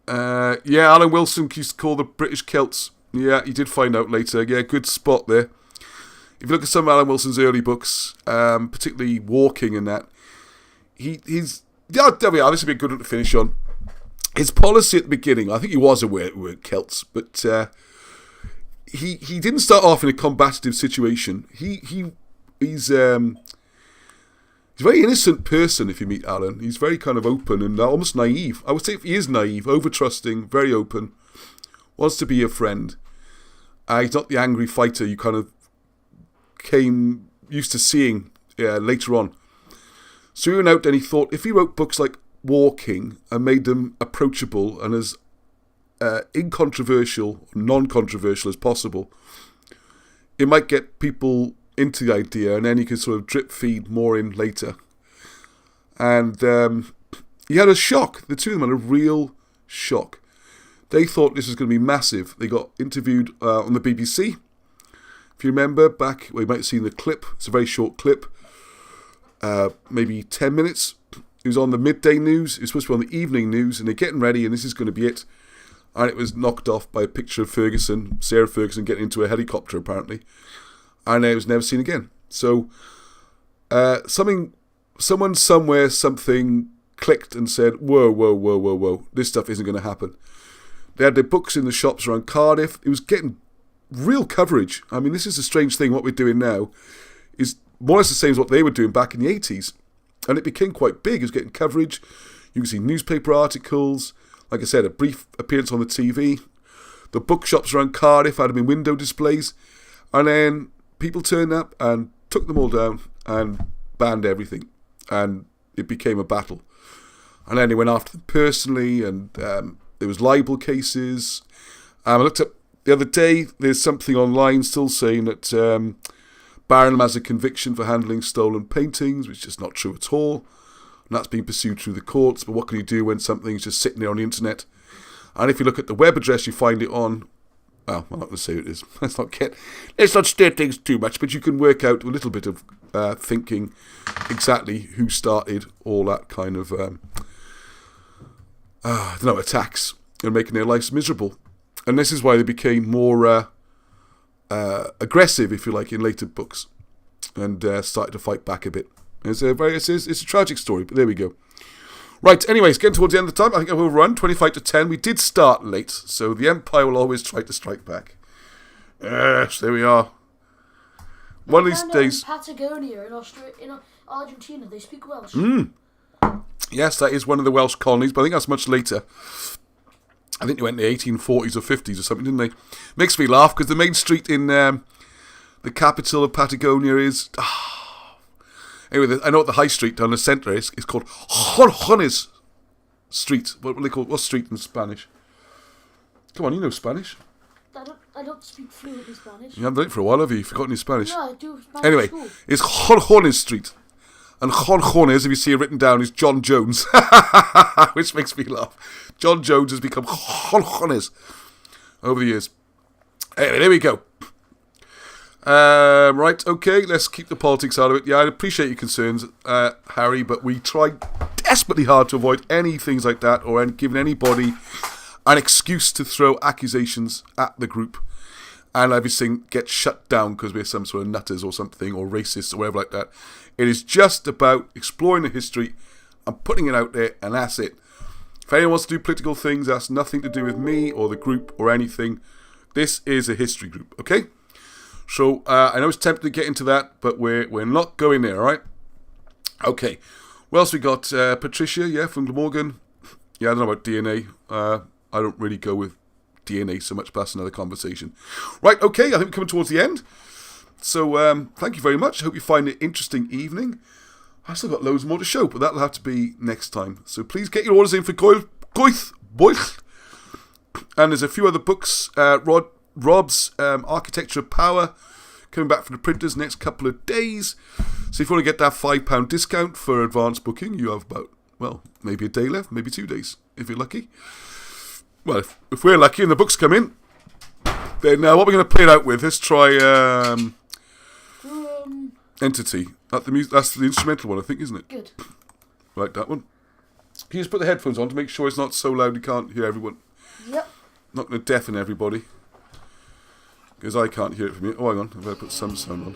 Alan Wilson used to call the British Celts. Yeah, he did find out later. Yeah, good spot there. If you look at some of Alan Wilson's early books, particularly Walking and that, he's... Yeah, there we are. This would be a good one to finish on. His policy at the beginning, I think he was aware we were Celts, but he didn't start off in a combative situation. He's a very innocent person if you meet Alan. He's very kind of open and almost naive. I would say he is naive, over-trusting, very open, wants to be your friend. He's not the angry fighter you kind of used to seeing later on. So he went out and he thought, if he wrote books like Walking and made them approachable and as incontroversial, non-controversial as possible, it might get people into the idea, and then you can sort of drip feed more in later. And he had a shock. The two of them had a real shock. They thought this was going to be massive. They got interviewed on the BBC. If you remember back, well, you might have seen the clip. It's a very short clip, maybe 10 minutes. It was on the midday news. It was supposed to be on the evening news, and they're getting ready, and this is going to be it. And it was knocked off by a picture of Sarah Ferguson getting into a helicopter, apparently. And it was never seen again. So, someone somewhere, something clicked and said, whoa, this stuff isn't going to happen. They had their books in the shops around Cardiff. It was getting real coverage. I mean, this is a strange thing. What we're doing now is more or less the same as what they were doing back in the 80s. And it became quite big. It was getting coverage. You can see newspaper articles. Like I said, a brief appearance on the TV. The bookshops around Cardiff had them in window displays. And then people turned up and took them all down and banned everything. And it became a battle. And then they went after them personally, and there was libel cases. I looked up the other day, there's something online still saying that Barnum has a conviction for handling stolen paintings, which is not true at all. And that's being pursued through the courts. But what can you do when something's just sitting there on the internet? And if you look at the web address, you find it on... Well, I'm not going to say who it is. Let's not state things too much, but you can work out a little bit of thinking exactly who started all that kind of, attacks and making their lives miserable. And this is why they became more aggressive, if you like, in later books, and started to fight back a bit. It's a tragic story, but there we go. Right, anyways, getting towards the end of the time, I think I will run 25 to 10. We did start late, so the Empire will always try to strike back. Yes, there we are. One of these days... In Patagonia, in Argentina, they speak Welsh. Yes, that is one of the Welsh colonies, but I think that's much later. I think they went in the 1840s or 50s or something, didn't they? Makes me laugh, because the main street in the capital of Patagonia is... Anyway, I know what the high street down the centre is. It's called Jorjones Street. What do they call? What's street in Spanish? Come on, you know Spanish. I don't speak fluently Spanish. You haven't done it for a while, have you? You've forgotten your Spanish. No, I do Spanish anyway, at school. It's Jorjones Street. And Jorjones, if you see it written down, is John Jones. Which makes me laugh. John Jones has become Jorjones over the years. Anyway, there we go. Right, okay, let's keep the politics out of it. Yeah, I appreciate your concerns, Harry, but we try desperately hard to avoid any things like that or giving anybody an excuse to throw accusations at the group and everything gets shut down because we're some sort of nutters or something or racists or whatever like that. It is just about exploring the history and putting it out there, and that's it. If anyone wants to do political things, that's nothing to do with me or the group or anything. This is a history group, okay? So, I know it's tempting to get into that, but we're not going there, alright? Okay. What else we got? Patricia, from Glamorgan. Yeah, I don't know about DNA. I don't really go with DNA so much, but that's another conversation. Right, okay, I think we're coming towards the end. So, thank you very much. I hope you find it an interesting evening. I've still got loads more to show, but that'll have to be next time. So please get your orders in for Gwyddbwyll. And there's a few other books. Rob's Architecture of Power coming back from the printers next couple of days. So if you want to get that £5 discount for advance booking, you have about, well, maybe a day left, maybe 2 days, if you're lucky. Well, if we're lucky and the books come in, then what we're going to play it out with, let's try Entity. That's the instrumental one, I think, isn't it? Good. Right, that one. Can you just put the headphones on to make sure it's not so loud you can't hear everyone? Yep. Not going to deafen everybody. Because I can't hear it from you. Oh, hang on. I better put some sound on.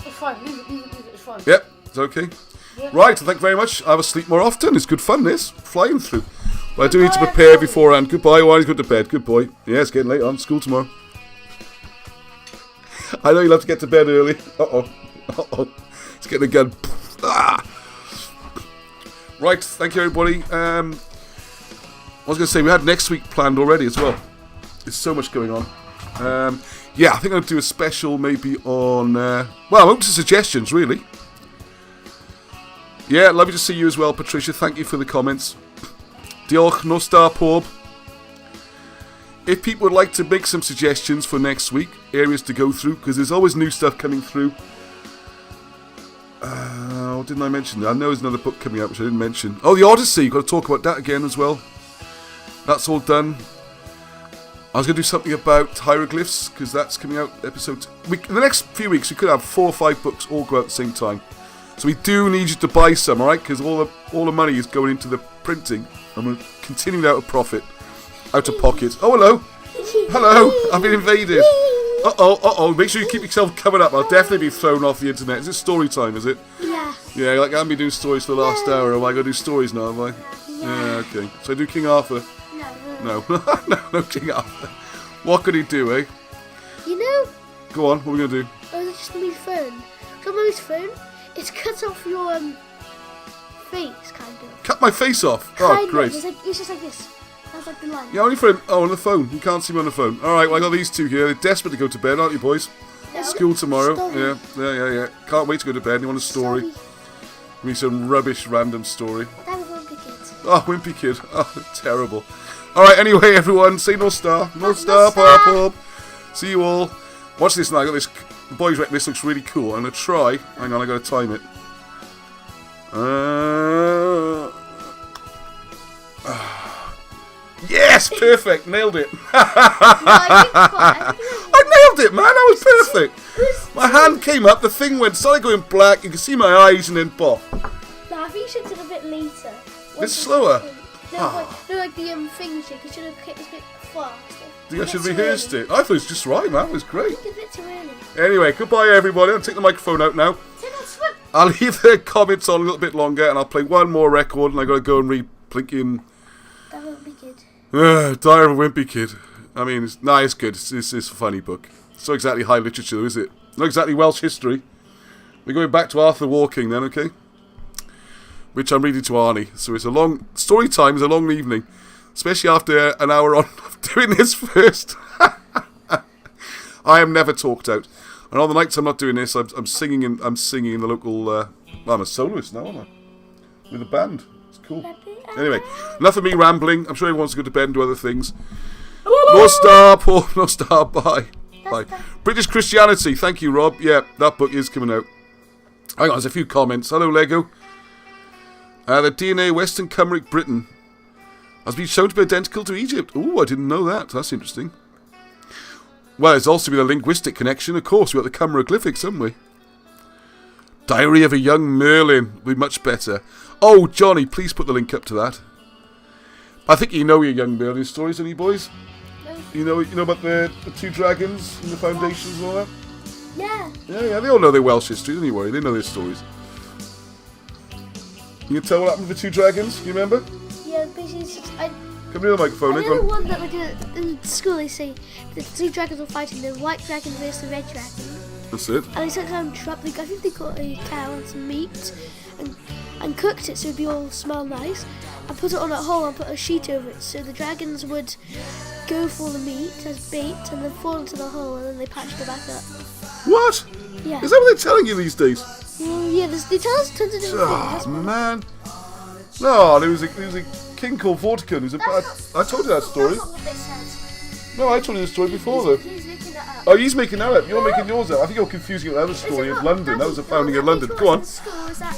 It's fine. Leave it. It's fine. Yep, it's okay. Yep. Right, thank you very much. I will sleep more often. It's good fun, this. Flying through. But I do need to prepare beforehand. Goodbye. Oh, he's going to bed. Good boy. Yeah, it's getting late on. School tomorrow. I know you'll have to get to bed early. It's getting a gun. Ah. Right, thank you, everybody. I was going to say, we had next week planned already as well. There's so much going on. Yeah, I think I'll do a special maybe on... well, I'm open to suggestions, really. Yeah, lovely to see you as well, Patricia. Thank you for the comments. Diolch, no star pob. If people would like to make some suggestions for next week, areas to go through, because there's always new stuff coming through. What didn't I mention? I know there's another book coming out which I didn't mention. Oh, the Odyssey. Got to talk about that again as well. That's all done. I was going to do something about hieroglyphs, because that's coming out episode... in the next few weeks, we could have 4 or 5 books all go out at the same time. So we do need you to buy some, alright? Because all the money is going into the printing. And we're continuing out of profit. Out of pocket. Oh, hello. Hello. I've been invaded. Uh-oh. Make sure you keep yourself covered up. I'll definitely be thrown off the internet. Is it story time, is it? Yeah. Yeah, like I haven't been doing stories for the last hour. Am I going to do stories now, have I? Yeah, okay. So I do King Arthur? No. No, King Arthur. What could he do, eh? You know... Go on, what are we going to do? Oh, it's just Mummy's phone. So Mummy's phone, it's cut off your face, kind of. Cut my face off? Oh, great. It's just like this. That's like the line. Yeah, only for him. Oh, on the phone. You can't see me on the phone. Alright, well, I got these two here. They're desperate to go to bed, aren't you, boys? Yeah. School tomorrow. Story. Yeah. Can't wait to go to bed. You want a story? Sorry. Give me some rubbish random story. That was Wimpy Kid. Oh, Wimpy Kid. Oh, terrible. Alright, anyway, everyone. Say no star. No star, star. pop. See you all. Watch this now. I got this. The boys reckon this looks really cool. I'm going to try. Hang on, I got to time it. Yes, perfect. Nailed it. I nailed it, man. That was perfect. My hand came up, the thing started going black. You can see my eyes and then pop. No, I think you should have done a bit later. It's slower. No, like the thing shake. You should have hit this bit faster. I think I should have rehearsed it. I thought it was just right, man. It was great. It's a bit too early. Anyway, goodbye, everybody. I'll take the microphone out now. I'll leave the comments on a little bit longer, and I'll play one more record, and I got to go and read Blinking. That won't be good. Diary of a Wimpy Kid. I mean, it's good. It's a funny book. It's not exactly high literature, though, is it? Not exactly Welsh history. We're going back to Arthur Walking then, okay? Which I'm reading to Arnie. So it's a long... Story time is a long evening. Especially after an hour on of doing this first. I am never talked out. And on the nights I'm not doing this, I'm singing in the local... well, I'm a soloist now, aren't I? With a band. It's cool. Anyway, enough of me rambling. I'm sure everyone wants to go to bed and do other things. No star, Paul. No star. Bye. Bye. British Christianity. Thank you, Rob. Yeah, that book is coming out. Hang on, there's a few comments. Hello, Lego. The DNA Western Cymric Britain has been shown to be identical to Egypt. Oh, I didn't know that. That's interesting. Well, there's also been a linguistic connection. Of course, we've got the Cymroglyphics, haven't we? Diary of a Young Merlin would be much better. Oh, Johnny, please put the link up to that. I think you know your Young Merlin stories, any boys? No. You know about the 2 dragons and the foundations and all that? Yeah. Yeah, they all know their Welsh history, don't you worry, they know their stories. You can tell what happened to the 2 dragons, you remember? Yeah, basically it's just... Come near the microphone, I know the one that we did in school, they say the 2 dragons were fighting, the white dragon versus the red dragon. That's it. And they sometimes trapped, I think they got a cow and some meat, and and cooked it so it'd be all smell nice, and put it on a hole and put a sheet over it so the dragons would go for the meat as bait and then fall into the hole and then they patched it back up. What? Yeah. Is that what they're telling you these days? Well, yeah, they tell us tons of different things. Oh, man. No, there was a king called Vortigern who's I told you that story. That's not what they said. No, I told you the story before, though. He's making that up. Oh, he's making that up. You're making yours up. I think you're confusing it with the other story of London. That was the founding of London. Go on.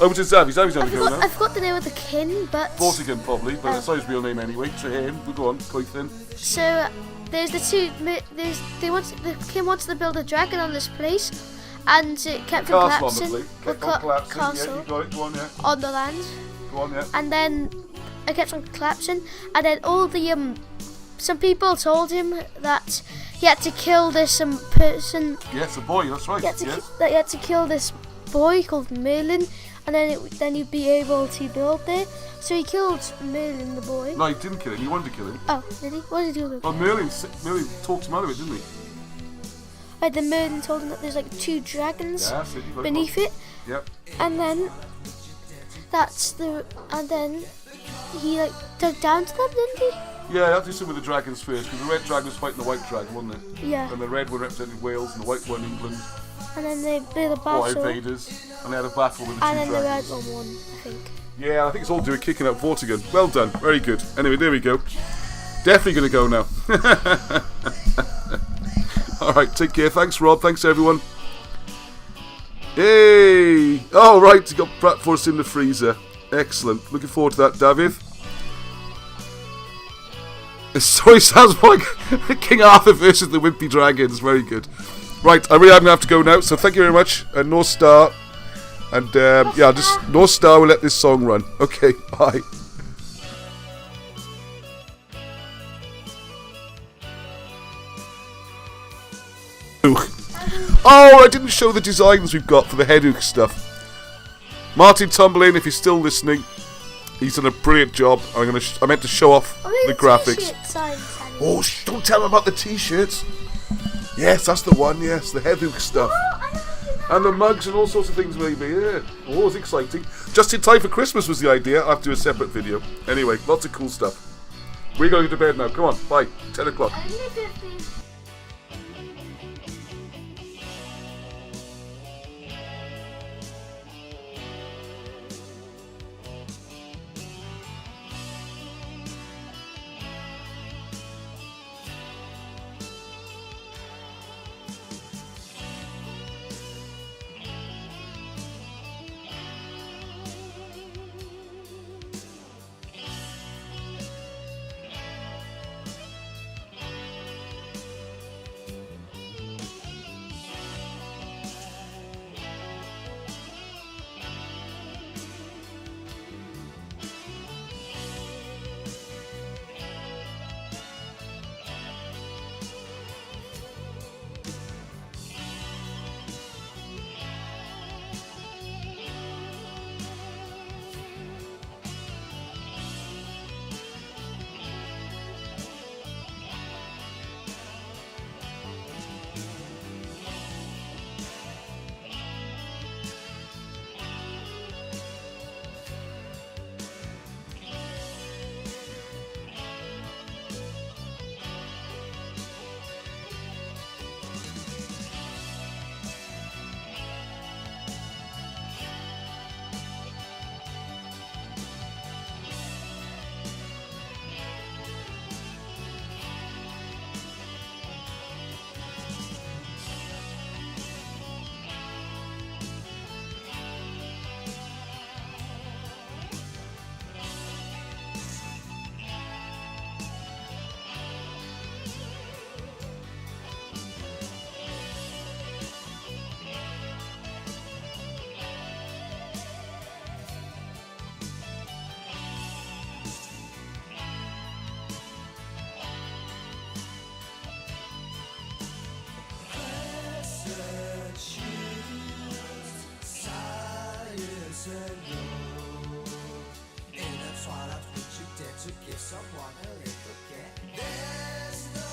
Over to Zav. Zavi's on the go now. I forgot the name of the king, but... Vortigern, probably, but that's not his real name anyway. To him. We'll go on. Quite thin. So, there's the two... the king wants to build a dragon on this place, and it kept on collapsing. Kept on collapsing. Castle Yeah, you got it. Go on, yeah. on the land. Go on, yeah. And then it kept on collapsing, and then all the... some people told him that he had to kill this person. Yes, a boy, that's right. That he had to kill this boy called Merlin, and then he'd be able to build there. So he killed Merlin, the boy. No, he didn't kill him. He wanted to kill him. Oh, did he? What did he do with him? Well, Merlin talked him out of it, didn't he? Right, then Merlin told him that there's like 2 dragons beneath it. Yep. And then he like dug down to them, didn't he? Yeah, that was with the dragons first, because the red dragon was fighting the white dragon, wasn't it? Yeah. And the red one represented Wales and the white one England. And then they did a Or battle. invaders. And they had a battle with the 2 And then the red dragons. one won, I think. Yeah, I think it's all doing kicking out Vortigern. Well done, very good. Anyway, there we go. Definitely going to go now. Alright, take care. Thanks, Rob. Thanks, everyone. Hey! Oh, right, you got Bratwurst in the freezer. Excellent. Looking forward to that, David. This story sounds like King Arthur versus the Wimpy Dragons. Very good. Right, I really am going to have to go now, so thank you very much. And North Star. And, yeah, just North Star will let this song run. Okay, bye. Oh, I didn't show the designs we've got for the head hook stuff. Martin Tumblin, if you're still listening, he's done a brilliant job. I meant to show off the graphics. Oh, don't tell him about the t-shirts. Yes, that's the one. Yes, the head hook stuff. And the mugs and all sorts of things, maybe. Yeah. Oh, it's exciting. Just in time for Christmas was the idea. I'll have to do a separate video. Anyway, lots of cool stuff. We're going to bed now. Come on, bye. 10 o'clock. In a twilight which you dare to give someone a little care. There's no